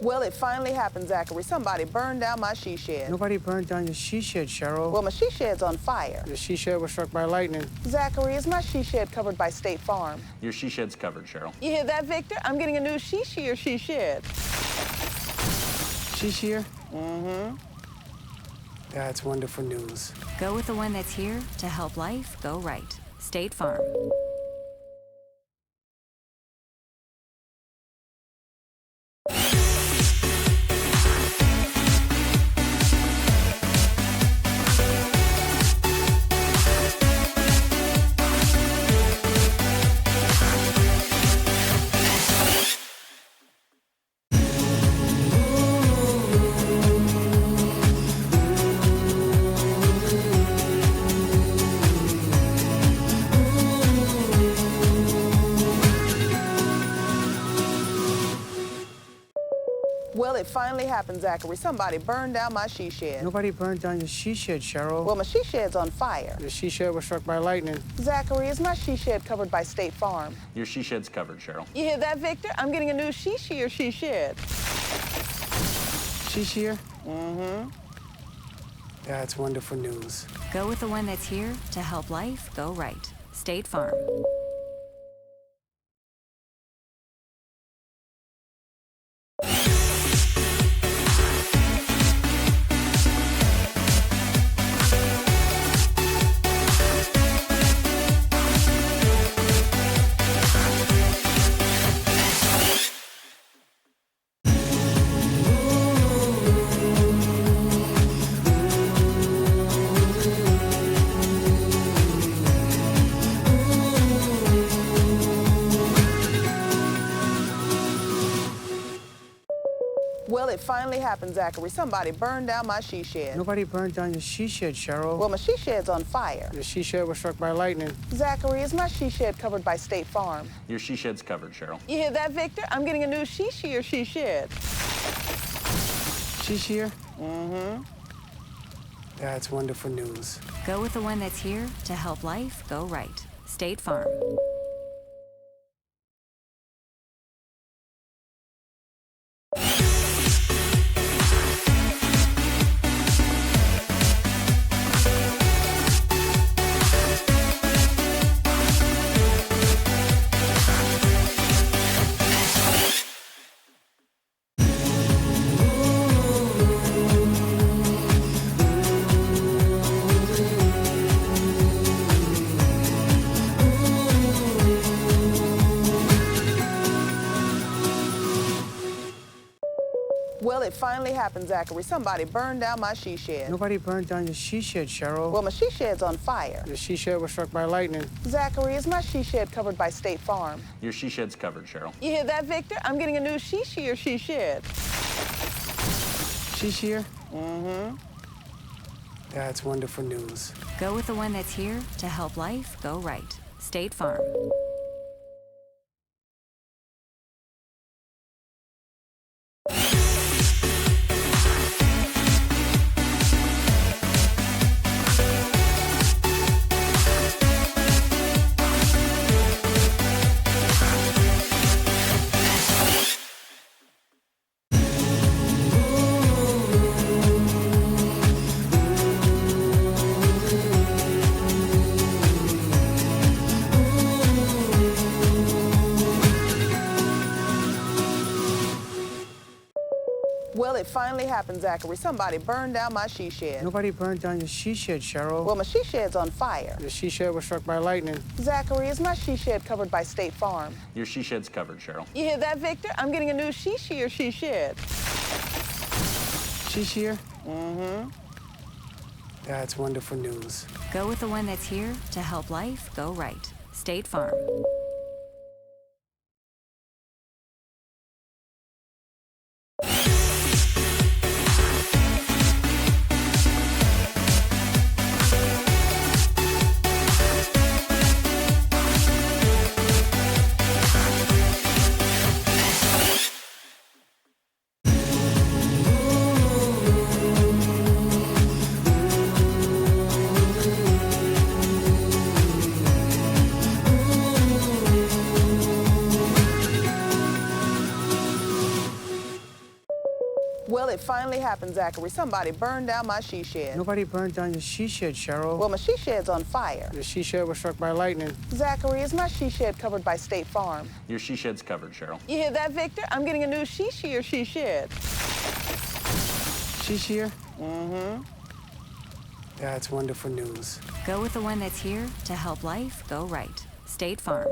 Well, it finally happened, Zachary. Somebody burned down my she shed. Nobody burned down your she shed, Cheryl. Well, my she shed's on fire. The she shed was struck by lightning. Zachary, is my she shed covered by State Farm? Your she shed's covered, Cheryl. You hear that, Victor? I'm getting a new she shed. She shear? Mm-hmm. That's wonderful news. Go with the one that's here to help life go right. State Farm. it finally happened, Zachary. Somebody burned down my she shed. Nobody burned down your she shed, Cheryl. Well, my she shed's on fire. The she shed was struck by lightning. Zachary, is my she shed covered by State Farm? Your she shed's covered, Cheryl. You hear that, Victor? I'm getting a new she shear she shed. She shear? Mm-hmm. That's wonderful news. Go with the one that's here to help life go right. State Farm. Well, it finally happened, Zachary. Somebody burned down my she shed. Nobody burned down your she shed, Cheryl. Well, my she shed's on fire. The she shed was struck by lightning. Zachary, is my she shed covered by State Farm? Your she shed's covered, Cheryl. You hear that, Victor? I'm getting a new she shear she shed. She shear? Mm-hmm. That's wonderful news. Go with the one that's here to help life go right. State Farm. Well, it finally happened, Zachary. Somebody burned down my she shed. Nobody burned down your she shed, Cheryl. Well, my she shed's on fire. The she shed was struck by lightning. Zachary, is my she shed covered by State Farm? Your she shed's covered, Cheryl. You hear that, Victor? I'm getting a new she shear she shed. She shear? Mm-hmm. That's wonderful news. Go with the one that's here to help life go right. State Farm. Well, it finally happened, Zachary. Somebody burned down my she shed. Nobody burned down your she shed, Cheryl. Well, my she shed's on fire. The she shed was struck by lightning. Zachary, is my she shed covered by State Farm? Your she shed's covered, Cheryl. You hear that, Victor? I'm getting a new she shear she shed. She shear? Mm-hmm. That's wonderful news. Go with the one that's here to help life go right. State Farm. Well, it finally happened, Zachary. Somebody burned down my she shed. Nobody burned down your she shed, Cheryl. Well, my she shed's on fire. The she shed was struck by lightning. Zachary, is my she shed covered by State Farm? Your she shed's covered, Cheryl. You hear that, Victor? I'm getting a new she shear she shed. She shear? Mm-hmm. That's wonderful news. Go with the one that's here to help life go right. State Farm.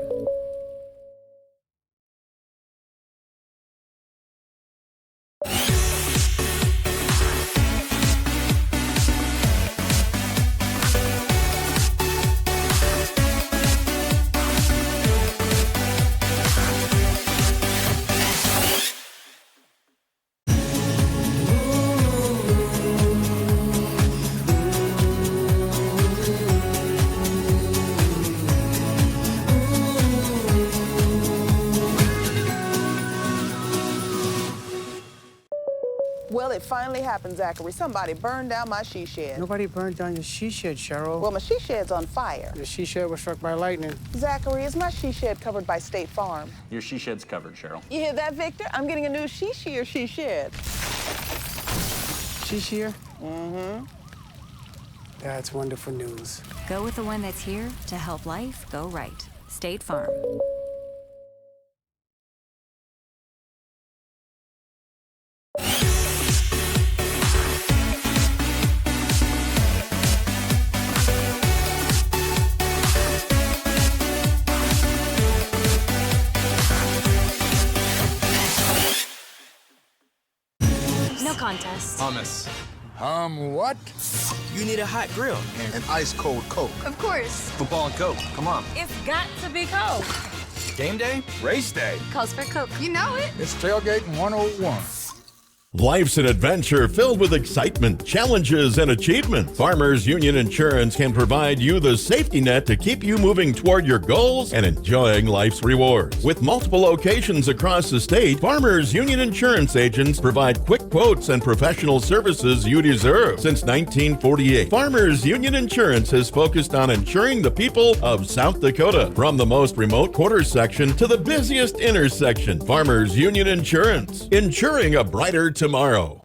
finally happened, Zachary. Somebody burned down my she shed. Nobody burned down your she shed, Cheryl. Well, my she shed's on fire. The she shed was struck by lightning. Zachary, is my she shed covered by State Farm? Your she shed's covered, Cheryl. You hear that, Victor? I'm getting a new she shed. She shear? Mm-hmm. That's wonderful news. Go with the one that's here to help life go right. State Farm. No contest. Hummus. What? You need a hot grill. An ice cold Coke. Of course. Football and Coke. Come on. It's got to be Coke. Game day? Race day. Calls for Coke. You know it. It's tailgating 101. Life's an adventure filled with excitement, challenges, and achievement. Farmers Union Insurance can provide you the safety net to keep you moving toward your goals and enjoying life's rewards. With multiple locations across the state, Farmers Union Insurance agents provide quick quotes and professional services you deserve. Since 1948, Farmers Union Insurance has focused on insuring the people of South Dakota. From the most remote quarter section to the busiest intersection, Farmers Union Insurance, insuring a brighter tomorrow.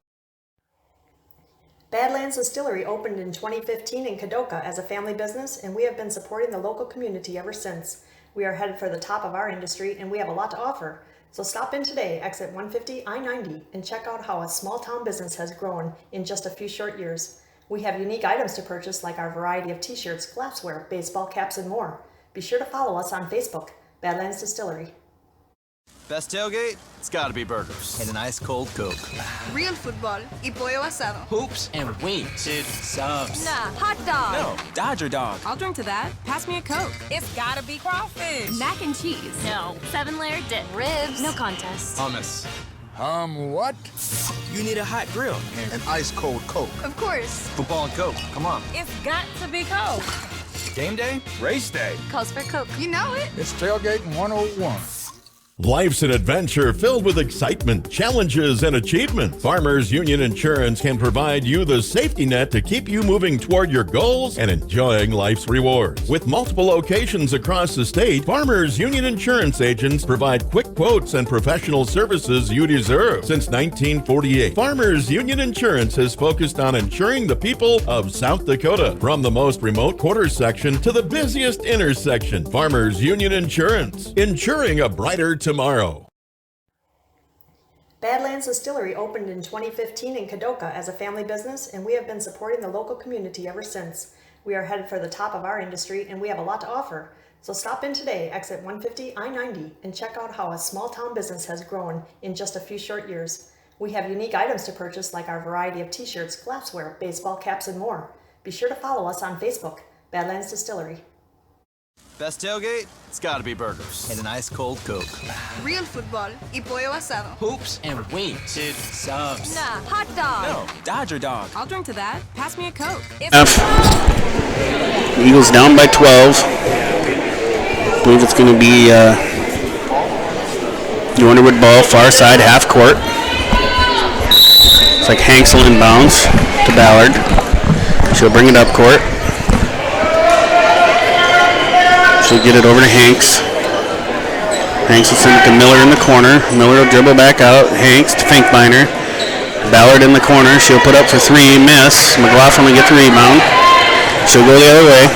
Badlands Distillery opened in 2015 in Kadoka as a family business, and we have been supporting the local community ever since. We are headed for the top of our industry, and we have a lot to offer. So stop in today, exit 150 I-90, and check out how a small town business has grown in just a few short years. We have unique items to purchase like our variety of t-shirts, glassware, baseball caps, and more. Be sure to follow us on Facebook, Badlands Distillery. Best tailgate? It's gotta be burgers. And an ice cold Coke. Real football y pollo asado. Hoops and wings. Dude, subs. Nah, hot dog. No, Dodger dog. I'll drink to that. Pass me a Coke. It's gotta be crawfish. Mac and cheese. No. 7-layer dip. Ribs. No contest. Hummus. What? You need a hot grill. An ice cold Coke. Of course. Football and Coke. Come on. It's got to be Coke. Game day? Race day. Calls for Coke. You know it. It's tailgating 101. Life's an adventure filled with excitement, challenges, and achievement. Farmers Union Insurance can provide you the safety net to keep you moving toward your goals and enjoying life's rewards. With multiple locations across the state, Farmers Union Insurance agents provide quick quotes and professional services you deserve. Since 1948, Farmers Union Insurance has focused on insuring the people of South Dakota. From the most remote quarter section to the busiest intersection, Farmers Union Insurance, insuring a brighter tomorrow. Badlands Distillery opened in 2015 in Kadoka as a family business, and we have been supporting the local community ever since. We are headed for the top of our industry, and we have a lot to offer. So stop in today, exit 150 I-90, and check out how a small town business has grown in just a few short years. We have unique items to purchase like our variety of t-shirts, glassware, baseball caps, and more. Be sure to follow us on Facebook, Badlands Distillery. Best tailgate? It's gotta be burgers. And an ice cold Coke. Real football y pollo asado. Hoops and wings. Dude, subs. Nah, hot dog. No, Dodger dog. I'll drink to that. Pass me a Coke. F. Eagles down by 12. I believe it's going to be the Underwood ball, far side, half court. It's like Hanksel inbounds to Ballard. She'll bring it up court. She'll get it over to Hanks. Hanks will send it to Miller in the corner. Miller will dribble back out. Hanks to Finkbeiner. Ballard in the corner. She'll put up for three. Miss. McLaughlin will get the rebound. She'll go the other way.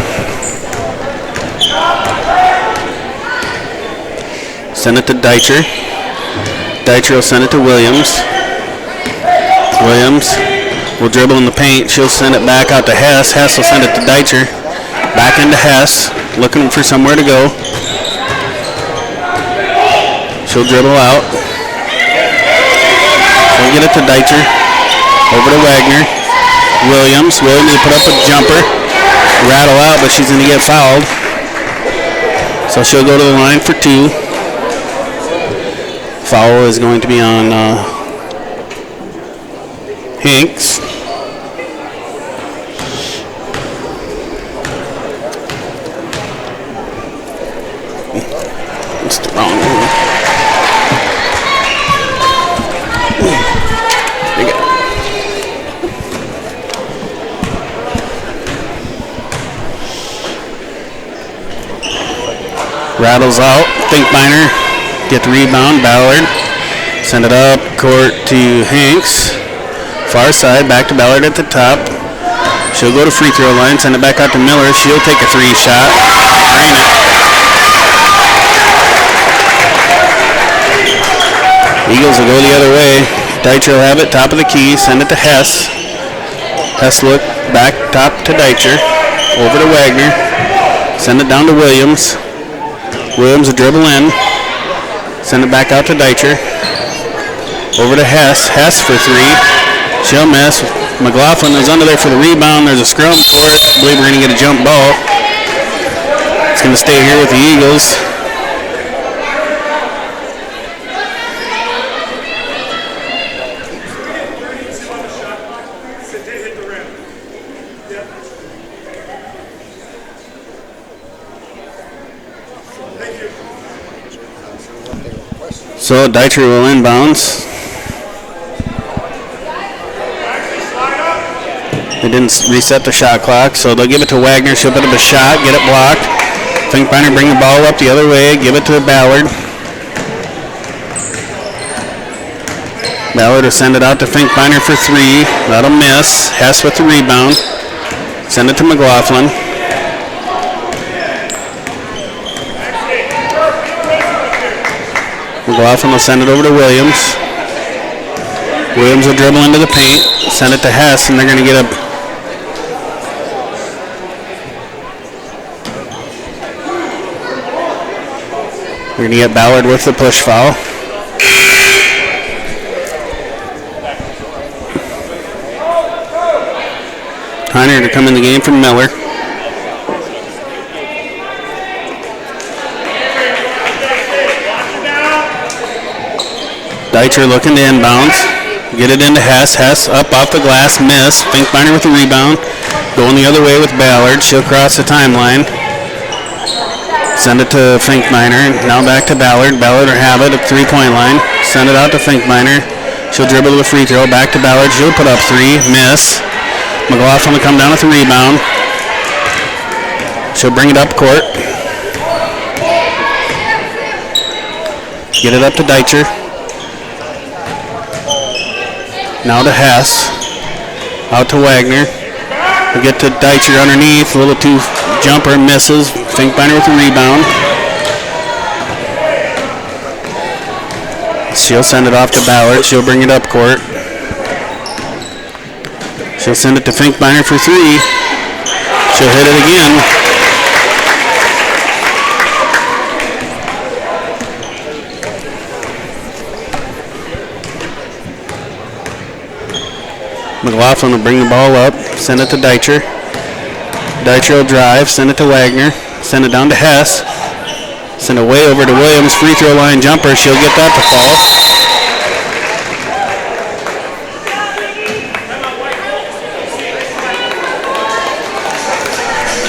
Send it to Deitcher. Deitcher will send it to Williams. Williams will dribble in the paint. She'll send it back out to Hess. Hess will send it to Deitcher. Back into Hess. Looking for somewhere to go. She'll dribble out. She'll get it to Deitcher. Over to Wagner. Williams will put up a jumper. Rattle out, but she's going to get fouled. So she'll go to the line for two. Foul is going to be on Hanks. It's the wrong one. Rattles out. Finkbeiner get the rebound. Ballard. Send it up court to Hanks. Far side. Back to Ballard at the top. She'll go to free throw line. Send it back out to Miller. She'll take a 3 shot. Drain it. Eagles will go the other way. Deitcher will have it, top of the key, send it to Hess. Hess look back, top to Deitcher. Over to Wagner. Send it down to Williams. Williams will dribble in. Send it back out to Deitcher. Over to Hess. Hess for 3. She'll miss. McLaughlin is under there for the rebound. There's a scrum for it. I believe we're going to get a jump ball. It's going to stay here with the Eagles. So Deitcher will inbounds. They didn't reset the shot clock, so they'll give it to Wagner. She'll put up a shot, get it blocked. Finkbeiner bring the ball up the other way, give it to Ballard. Ballard will send it out to Finkbeiner for 3. That'll miss. Hess with the rebound. Send it to McLaughlin. McLaughlin will send it over to Williams. Williams will dribble into the paint, send it to Hess, and they're going to get a... We're going to get Ballard with the push foul. Heiner to come in the game for Miller. Deitcher looking to inbounds. Get it into Hess. Hess up off the glass. Miss. Finkbeiner with the rebound. Going the other way with Ballard. She'll cross the timeline. Send it to Finkbeiner. Now back to Ballard. Ballard will have it at the 3-point line. Send it out to Finkbeiner. She'll dribble to the free throw. Back to Ballard. She'll put up 3. Miss. McLaughlin will come down with the rebound. She'll bring it up court. Get it up to Deitcher. Now to Hess. Out to Wagner. We get to Deitcher underneath. A little too jumper. Misses. Finkbeiner with the rebound. She'll send it off to Ballard. She'll bring it up court. She'll send it to Finkbeiner for 3. She'll hit it again. McLaughlin will bring the ball up, send it to Deitcher. Deitcher will drive, send it to Wagner, send it down to Hess, send it way over to Williams, free throw line jumper, she'll get that to fall.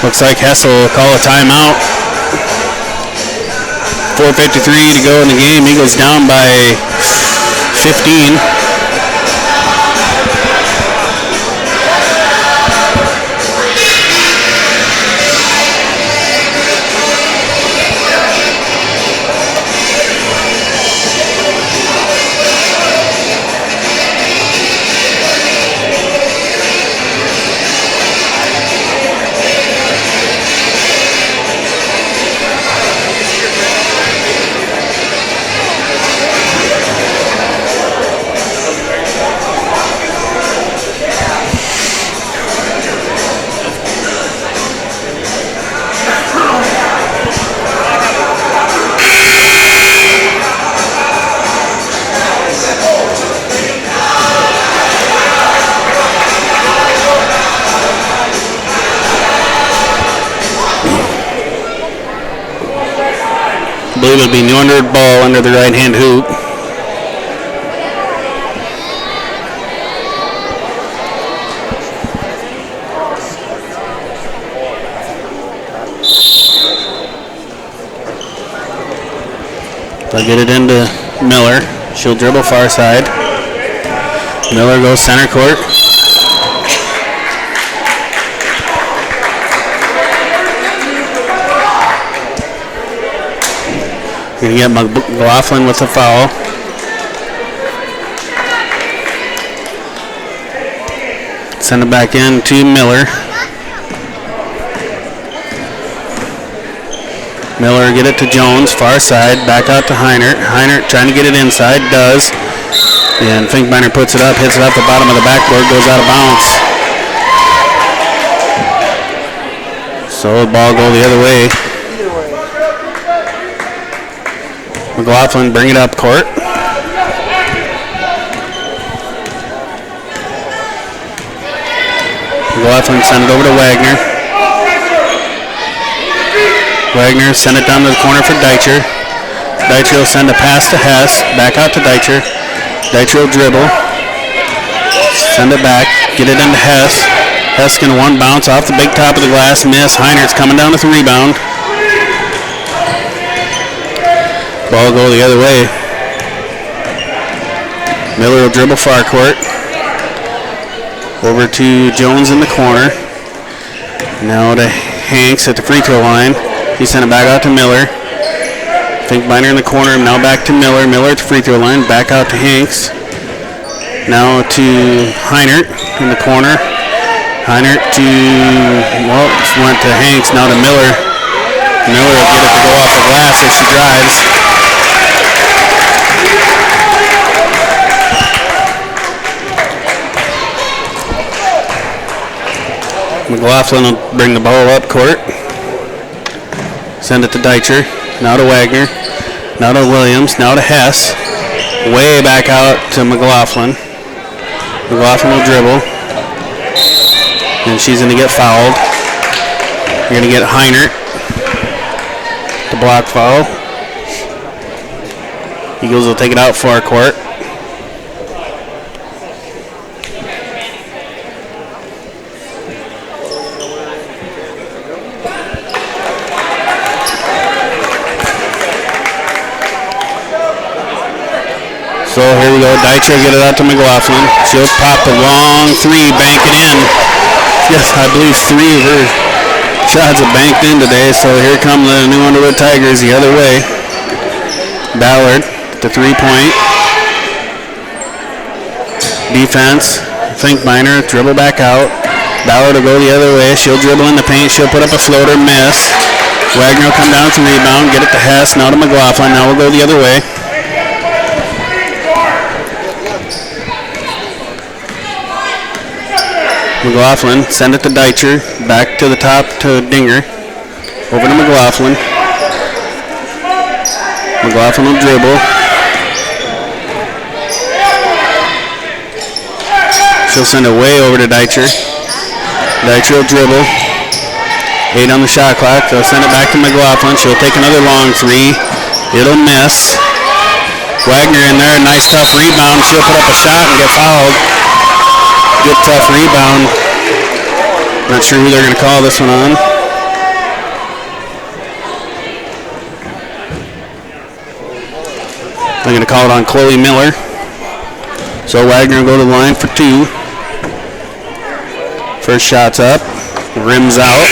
Looks like Hess will call a timeout. 4:53 to go in the game, Eagles down by 15. I believe it'll be the Underwood ball under the right-hand hoop. They'll get it into Miller. She'll dribble far side. Miller goes center court. Gonna get McLaughlin with a foul. Send it back in to Miller. Miller get it to Jones, far side, back out to Heinert. Heinert trying to get it inside, does. And Finkbeiner puts it up, hits it off the bottom of the backboard, goes out of bounds. So the ball go the other way. McLaughlin bring it up court. McLaughlin send it over to Wagner. Wagner send it down to the corner for Deitcher. Deitcher will send a pass to Hess. Back out to Deitcher. Deitcher will dribble. Send it back. Get it into Hess. Hess going to one bounce off the big top of the glass. Miss. Heinert's coming down with the rebound. Ball go the other way. Miller will dribble far court. Over to Jones in the corner. Now to Hanks at the free throw line. He sent it back out to Miller. Finkbeiner in the corner. Now back to Miller. Miller at the free throw line. Back out to Hanks. Now to Heinert in the corner. Heinert to, well, went to Hanks. Now to Miller. Miller will get it to go off the glass as she drives. McLaughlin will bring the ball up court. Send it to Deitcher. Now to Wagner. Now to Williams. Now to Hess. Way back out to McLaughlin. McLaughlin will dribble. And she's going to get fouled. You're going to get Heinert. The block foul. Eagles will take it out far court. So here we go. Deitcher get it out to McLaughlin. She'll pop the long three, bank it in. Yes, I believe 3 of her shots are banked in today. So here come the new Underwood Tigers the other way. Ballard, the 3-point. Defense. Finkbeiner, dribble back out. Ballard will go the other way. She'll dribble in the paint. She'll put up a floater, miss. Wagner will come down with the rebound, get it to Hess. Now to McLaughlin. Now we'll go the other way. McLaughlin, send it to Deitcher, back to the top to Dinger, over to McLaughlin. McLaughlin will dribble. She'll send it way over to Deitcher. Deitcher will dribble. 8 on the shot clock. They'll send it back to McLaughlin. She'll take another long three. It'll miss. Wagner in there, nice tough rebound. She'll put up a shot and get fouled. Good tough rebound. Not sure who they're going to call this one on. They're going to call it on Chloe Miller. So Wagner will go to the line for 2. First shot's up. Rims out.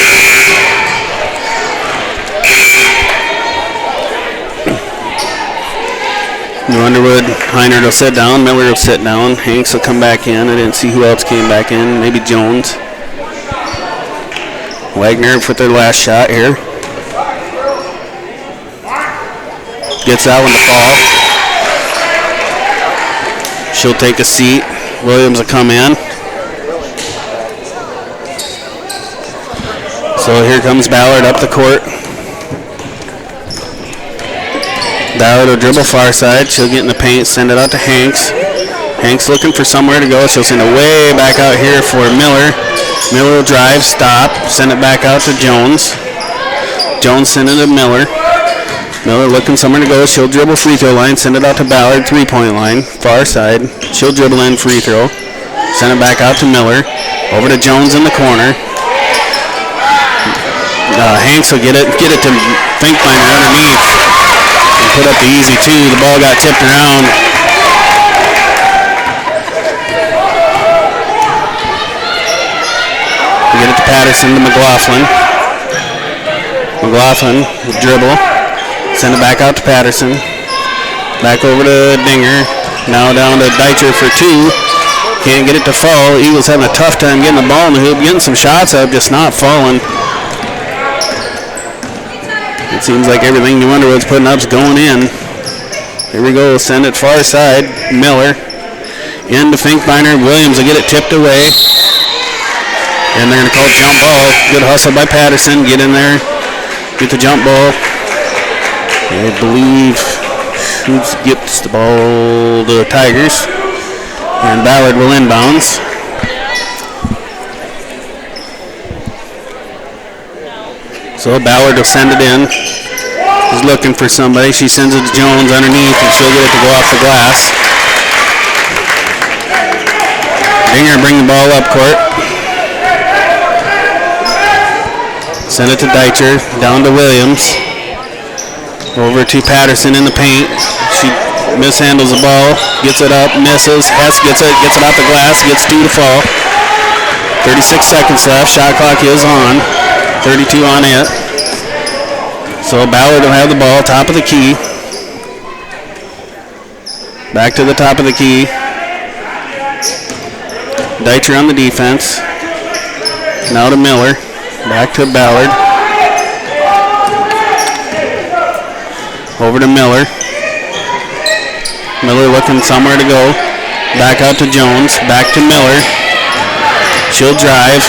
New Underwood, Heinert will sit down, Miller will sit down, Hanks will come back in. I didn't see who else came back in, maybe Jones. Wagner for their last shot here. Gets that one to fall. She'll take a seat. Williams will come in. So here comes Ballard up the court. Ballard will dribble far side. She'll get in the paint, send it out to Hanks. Hanks looking for somewhere to go. She'll send it way back out here for Miller. Miller will drive, stop, send it back out to Jones. Jones send it to Miller. Miller looking somewhere to go. She'll dribble free throw line, send it out to Ballard, 3-point line, far side. She'll dribble in free throw. Send it back out to Miller. Over to Jones in the corner. Hanks will get it to Finkbeiner underneath. And put up the easy 2. The ball got tipped around. Get it to Patterson to McLaughlin. McLaughlin will dribble. Send it back out to Patterson. Back over to Dinger. Now down to Deitcher for 2. Can't get it to fall. Eagles having a tough time getting the ball in the hoop, getting some shots up, just not falling. It seems like everything New Underwood's putting up is going in. Here we go. Send it far side. Miller. Into Finkbeiner. Williams will get it tipped away. And they're going to call it jump ball. Good hustle by Patterson. Get in there. Get the jump ball. I believe Schutz gets the ball to the Tigers. And Ballard will inbounds. So Ballard will send it in. She's looking for somebody. She sends it to Jones underneath, and she'll get it to go off the glass. Dinger bring the ball up court. Send it to Deitcher. Down to Williams. Over to Patterson in the paint. She mishandles the ball. Gets it up. Misses. Hess gets it off the glass. Gets 2 to fall. 36 seconds left. Shot clock is on. 32 on it. So Ballard will have the ball, top of the key. Back to the top of the key. Deitcher on the defense. Now to Miller. Back to Ballard. Over to Miller. Miller looking somewhere to go. Back out to Jones. Back to Miller. She'll drive.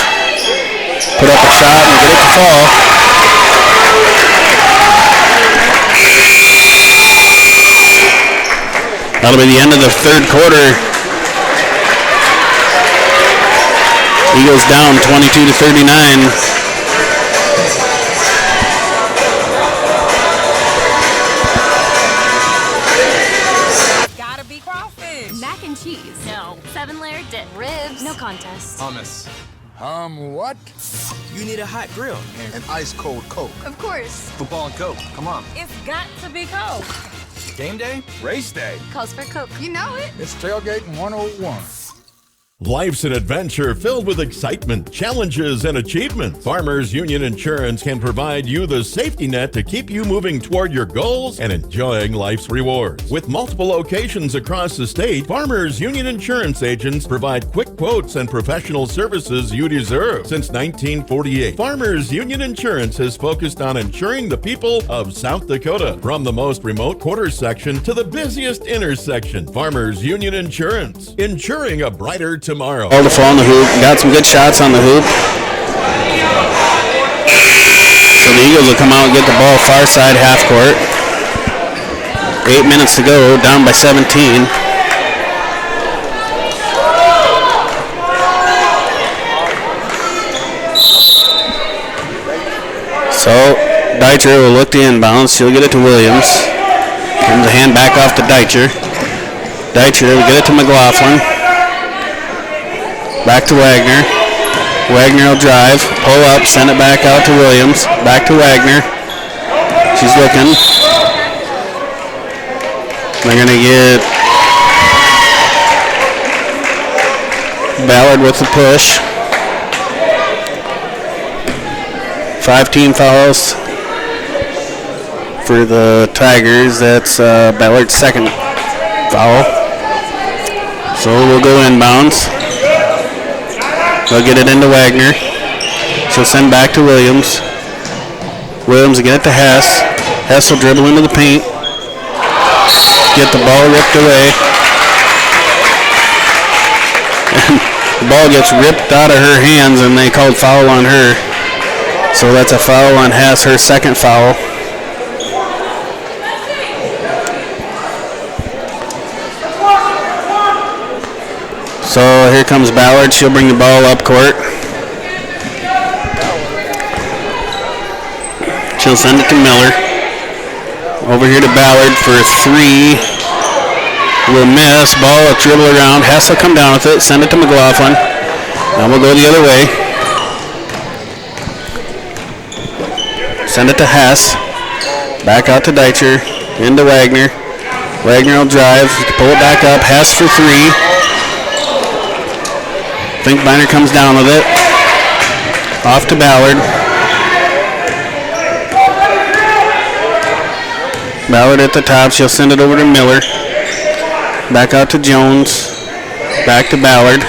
Put up a shot and get it to fall. That'll be the end of the third quarter. Eagles down 22 to 39. Gotta be crawfish. Mac and cheese. No. 7-layer dip. Ribs. No contest. Hummus. What? You need a hot grill. An ice-cold Coke. Of course. Football and Coke. Come on. It's got to be Coke. Game day? Race day. Calls for Coke. You know it. It's Tailgating 101. Life's an adventure filled with excitement, challenges, and achievement. Farmers Union Insurance can provide you the safety net to keep you moving toward your goals and enjoying life's rewards. With multiple locations across the state, Farmers Union Insurance agents provide quick quotes and professional services you deserve. Since 1948, Farmers Union Insurance has focused on insuring the people of South Dakota. From the most remote quarter section to the busiest intersection, Farmers Union Insurance, insuring a brighter tomorrow. Ball to fall in the hoop. Got some good shots on the hoop. So the Eagles will come out and get the ball far side half court. 8 minutes to go, down by 17. So Deitcher will look to inbounds. She'll get it to Williams. Comes a hand back off to Deitcher. Deitcher will get it to McLaughlin. Back to Wagner. Wagner will drive, pull up, send it back out to Williams. Back to Wagner. She's looking. They're going to get Ballard with the push. 5 team fouls for the Tigers. That's Ballard's second foul. So we'll go inbounds. They'll get it into Wagner. She'll send back to Williams. Williams will get it to Hess. Hess will dribble into the paint. Get the ball ripped away. And the ball gets ripped out of her hands and they called foul on her. So that's a foul on Hess, her second foul. So here comes Ballard. She'll bring the ball up court. She'll send it to Miller. Over here to Ballard for 3. Will miss. Ball will dribble around. Hess will come down with it. Send it to McLaughlin. Now we'll go the other way. Send it to Hess. Back out to Deitcher. Into Wagner. Wagner will drive. Pull it back up. Hess for 3. Finkbeiner comes down with it. Off to Ballard. Ballard at the top. She'll send it over to Miller. Back out to Jones. Back to Ballard.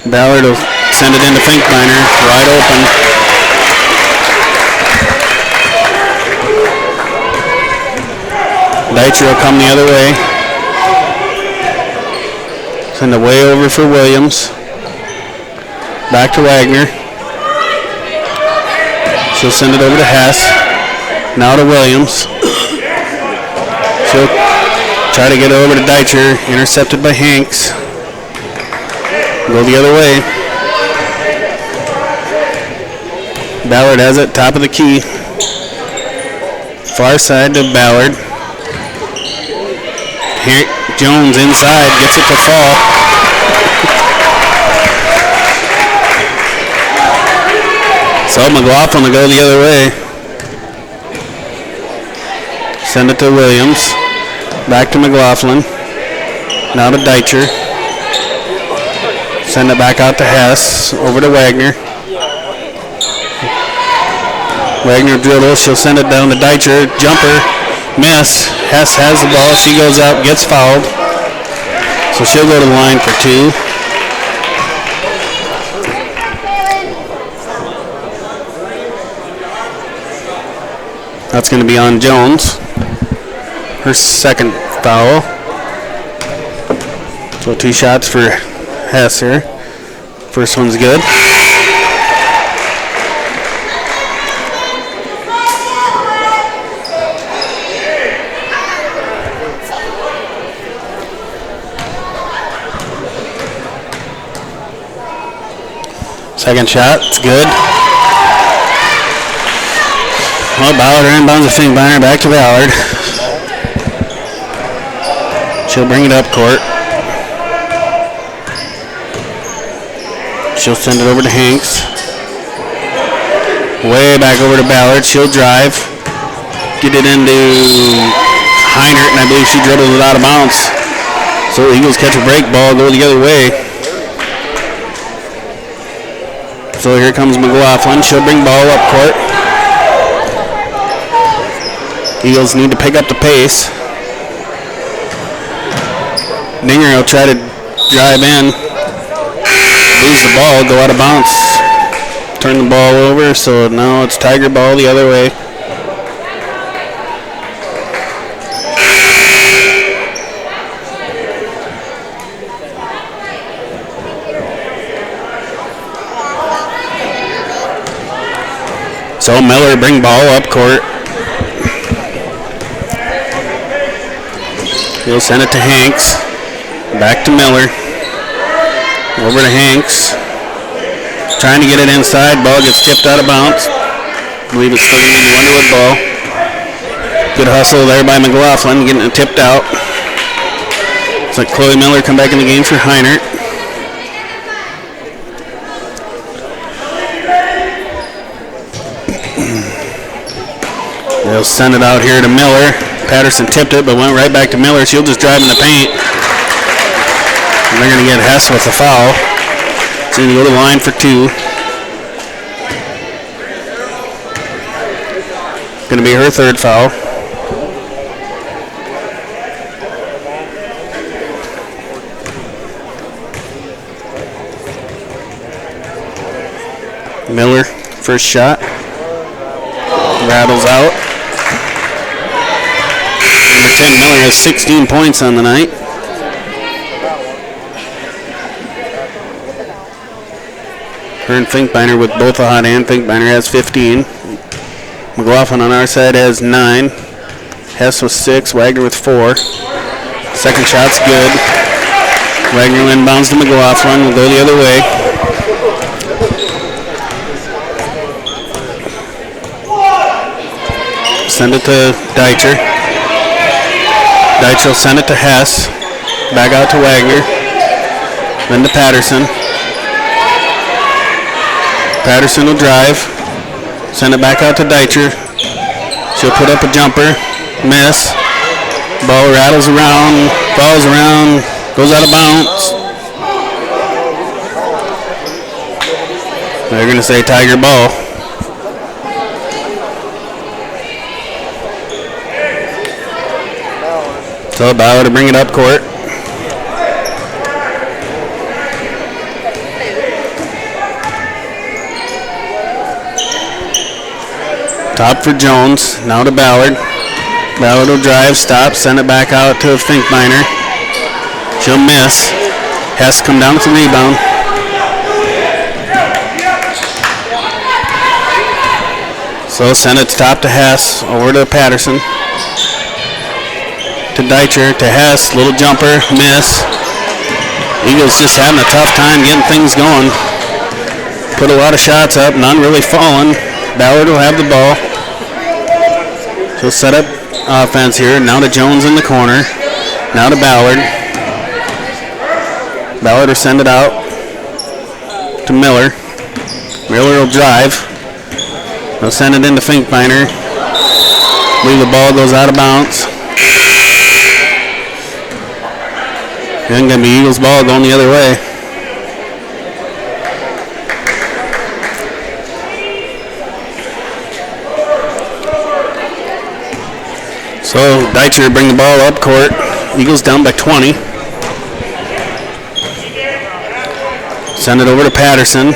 Ballard will send it into Finkbeiner. Wide open. Deitcher will come the other way. Send it way over for Williams. Back to Wagner. She'll send it over to Hess. Now to Williams. She'll try to get it over to Deitcher. Intercepted by Hanks. Go the other way. Ballard has it. Top of the key. Far side to Ballard. Here, Jones inside. Gets it to fall. So McLaughlin will go the other way. Send it to Williams. Back to McLaughlin. Now to Deitcher. Send it back out to Hess. Over to Wagner. Wagner dribbles. She'll send it down to Deitcher. Jumper. Miss. Hess has the ball. She goes up. Gets fouled. So she'll go to the line for 2. That's going to be on Jones. Her second foul. So 2 shots for Hess here. First one's good. Second shot, it's good. Well, Ballard inbounds the Finkbeiner, back to Ballard. She'll bring it up court. She'll send it over to Hanks. Way back over to Ballard. She'll drive. Get it into Heinert, and I believe she dribbles it out of bounds. So Eagles catch a break ball, go the other way. So here comes McLaughlin. She'll bring ball up court. Eagles need to pick up the pace. Dinger will try to drive in. Lose the ball, go out of bounds. Turn the ball over, so now it's Tiger ball the other way. So Miller bring ball up court. He'll send it to Hanks. Back to Miller. Over to Hanks. Trying to get it inside. Ball gets tipped out of bounds. I believe it's still going to be the Underwood ball. Good hustle there by McLaughlin, getting it tipped out. Looks like Chloe Miller come back in the game for Heinert. They'll send it out here to Miller. Patterson tipped it, but went right back to Miller. She'll just drive in the paint. And they're going to get Hess with the foul. She's going to go to the line for 2. Going to be her third foul. Miller, first shot. Rattles out. Number 10, Miller has 16 points on the night. Her and Finkbeiner with both a hot hand. Finkbeiner has 15. McLaughlin on our side has 9. Hess with 6. Wagner with 4. Second shot's good. Wagner inbounds to McLaughlin. Will go the other way. Send it to Deitcher. Deitcher will send it to Hess. Back out to Wagner. Then to Patterson. Patterson will drive. Send it back out to Deitcher. She'll put up a jumper. Miss. Ball rattles around. Falls around. Goes out of bounds. They're going to say Tiger ball. So Bauer to bring it up court. Top for Jones. Now to Ballard. Ballard will drive, stop, send it back out to Finkbeiner. She'll miss. Has to come down with the rebound. So send it top to Hess, over to Patterson. To Deitcher, to Hess, little jumper, miss. Eagles just having a tough time getting things going. Put a lot of shots up, none really falling. Ballard will have the ball. She'll set up offense here. Now to Jones in the corner. Now to Ballard. Ballard will send it out to Miller. Miller will drive. They'll send it into Finkbeiner. Believe the ball goes out of bounds. Then going to be Eagles ball going the other way. So Deitcher bring the ball up court. Eagles down by 20. Send it over to Patterson.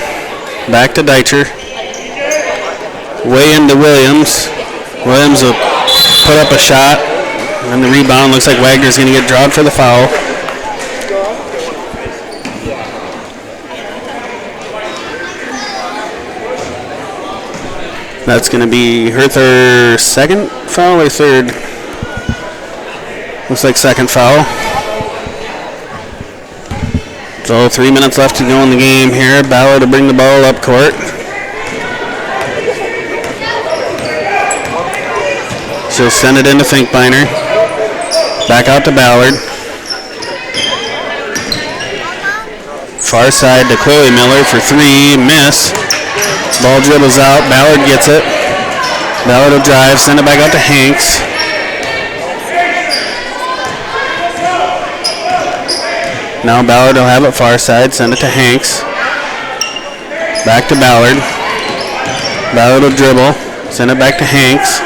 Back to Deitcher. Way into Williams. Williams will put up a shot. And the rebound looks like Wagner's going to get dropped for the foul. That's going to be her second foul or third? Looks like second foul. So 3 minutes left to go in the game here. Ballard to bring the ball up court. She'll send it into Finkbeiner. Back out to Ballard. Far side to Chloe Miller for three. Miss. Ball dribbles out. Ballard gets it. Ballard will drive. Send it back out to Hanks. Now Ballard will have it far side. Send it to Hanks. Back to Ballard. Ballard will dribble. Send it back to Hanks.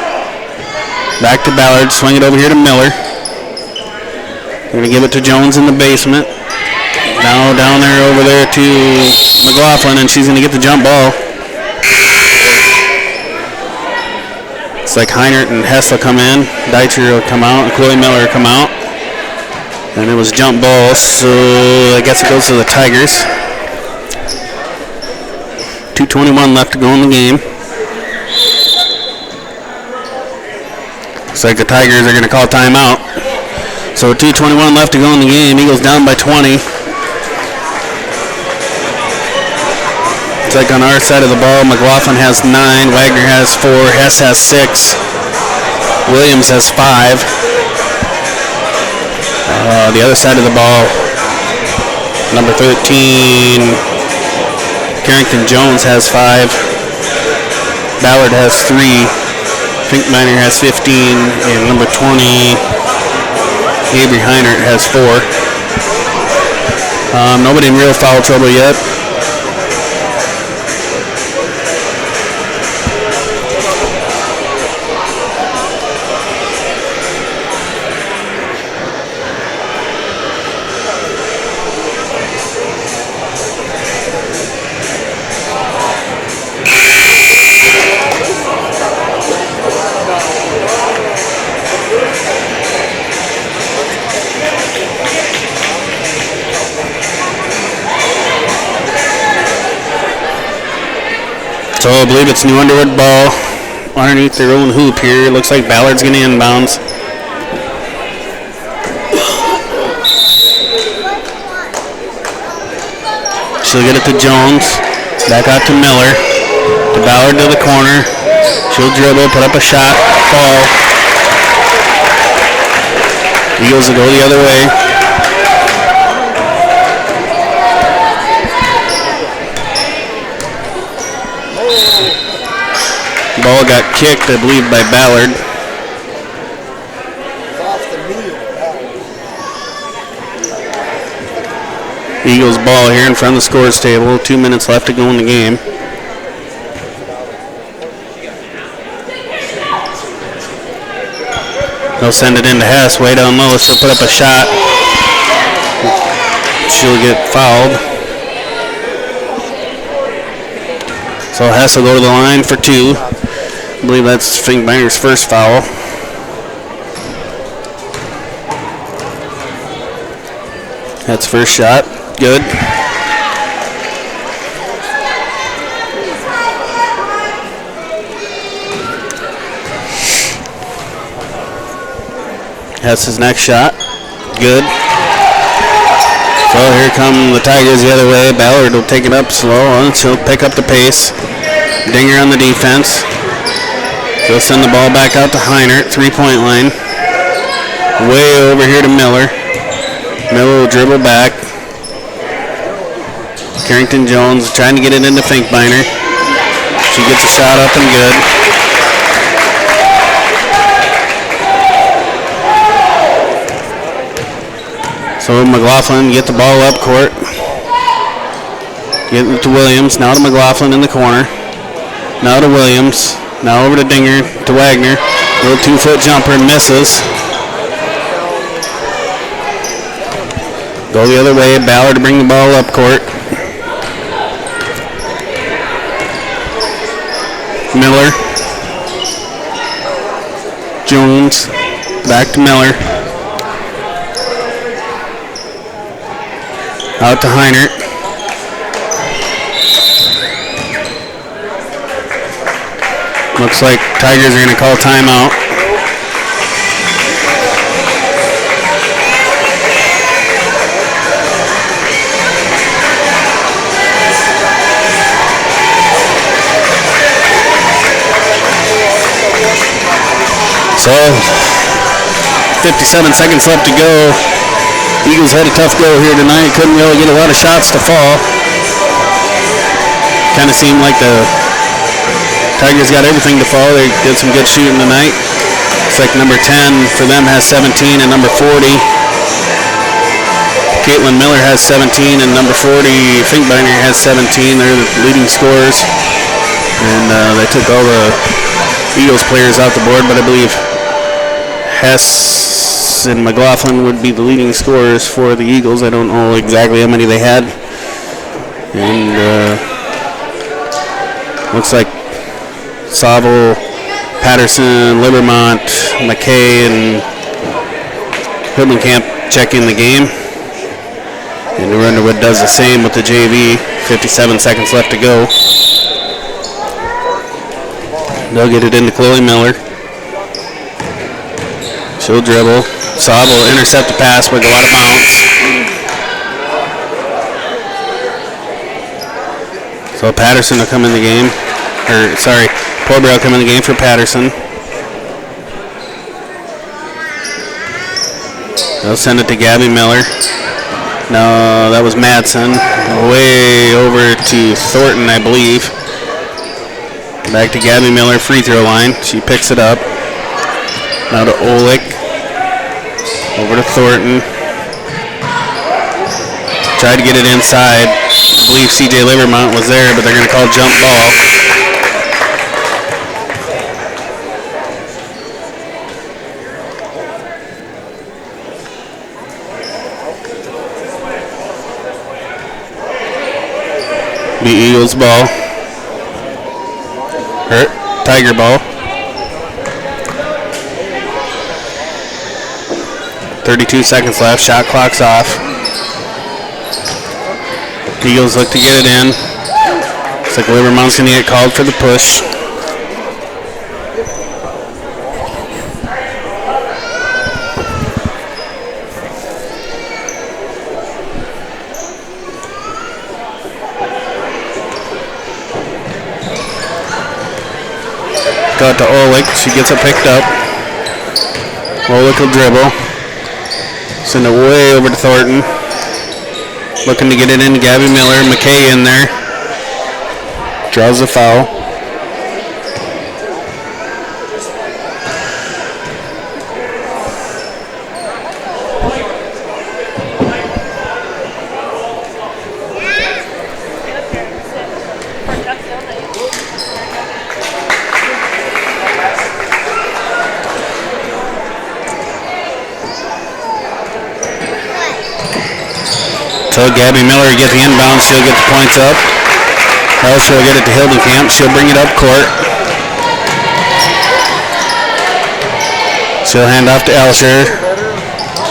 Back to Ballard. Swing it over here to Miller. Going to give it to Jones in the basement. Now down there over there to McLaughlin, and she's going to get the jump ball. It's like Heinert and Hess will come in. Deitcher will come out, and Chloe Miller will come out. And it was jump ball, so I guess it goes to the Tigers. 2:21 left to go in the game. Looks like the Tigers are going to call timeout. So 2:21 left to go in the game. Eagles down by 20. It's like on our side of the ball, McLaughlin has 9, Wagner has 4, Hess has 6, Williams has 5. The other side of the ball, number 13, Carrington Jones has 5, Ballard has 3, Finkbeiner has 15, and number 20, Avery Heinert has 4. Nobody in real foul trouble yet. So I believe it's New Underwood ball underneath their own hoop here. It looks like Ballard's going to inbounds. She'll get it to Jones. Back out to Miller. To Ballard to the corner. She'll dribble, put up a shot, fall. Eagles will go the other way. Ball got kicked, I believe, by Ballard. Eagles ball here in front of the scores table. 2 minutes left to go in the game. They'll send it into Hess way down low. She'll put up a shot. She'll get fouled. So Hess will go to the line for 2. I believe that's Finkbinder's first foul. That's first shot. Good. That's his next shot. Good. So here come the Tigers the other way. Ballard will take it up slow and she'll pick up the pace. Dinger on the defense. She'll send the ball back out to Heiner, 3-point line. Way over here to Miller. Miller will dribble back. Carrington Jones trying to get it into Finkbeiner. She gets a shot up and good. So McLaughlin get the ball up court. Get it to Williams. Now to McLaughlin in the corner. Now to Williams. Now over to Dinger, to Wagner. Little 2-foot jumper, misses. Go the other way. Ballard to bring the ball up court. Miller. Jones. Back to Miller. Out to Heiner. Looks like Tigers are going to call timeout. So, 57 seconds left to go. Eagles had a tough go here tonight. Couldn't really get a lot of shots to fall. Kind of seemed like the Tigers got everything to fall. They did some good shooting tonight. It's like number 10 for them has 17 and number 40. Caitlin Miller has 17 and number 40 Finkbeiner has 17. They're the leading scorers. And they took all the Eagles players out the board, but I believe Hess and McLaughlin would be the leading scorers for the Eagles. I don't know exactly how many they had. And looks like Saville, Patterson, Libermont, McKay, and Hildmankamp check in the game. And Underwood does the same with the JV. 57 seconds left to go. They'll get it into Chloe Miller. She'll dribble. Saab will intercept the pass but go out of bounds. So Patterson will come in the game. Porter will come in the game for Patterson. They'll send it to Gabby Miller. No, that was Madsen. Way over to Thornton, I believe. Back to Gabby Miller, free throw line. She picks it up. Now to Olick. Over to Thornton. Tried to get it inside. I believe CJ Livermont was there, but they're going to call jump ball. Be Eagles ball. Tiger ball. 32 seconds left. Shot clock's off. Eagles look to get it in. Looks like Livermont's going to get called for the push. Got to Olick. She gets it picked up. Olick will dribble. Send it way over to Thornton. Looking to get it into Gabby Miller. McKay in there. Draws the foul. Gabby Miller will get the inbound. She'll get the points up. Elsher will get it to Hildenkamp. She'll bring it up court. She'll hand off to Elsher.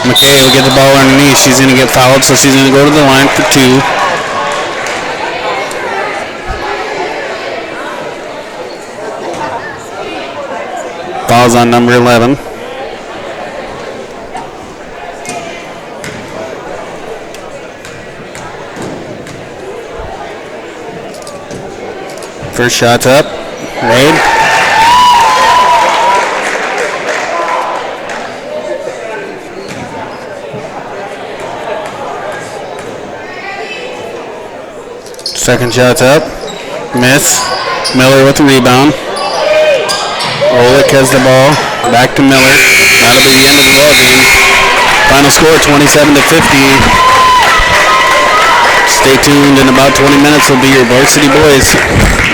McKay will get the ball underneath. She's going to get fouled, so she's going to go to the line for 2. Foul's on number 11. First shot's up. Wade. Second shot's up. Miss. Miller with the rebound. Olick has the ball. Back to Miller. That'll be the end of the ball game. Final score 27-50. Stay tuned. In about 20 minutes will be your Varsity Boys.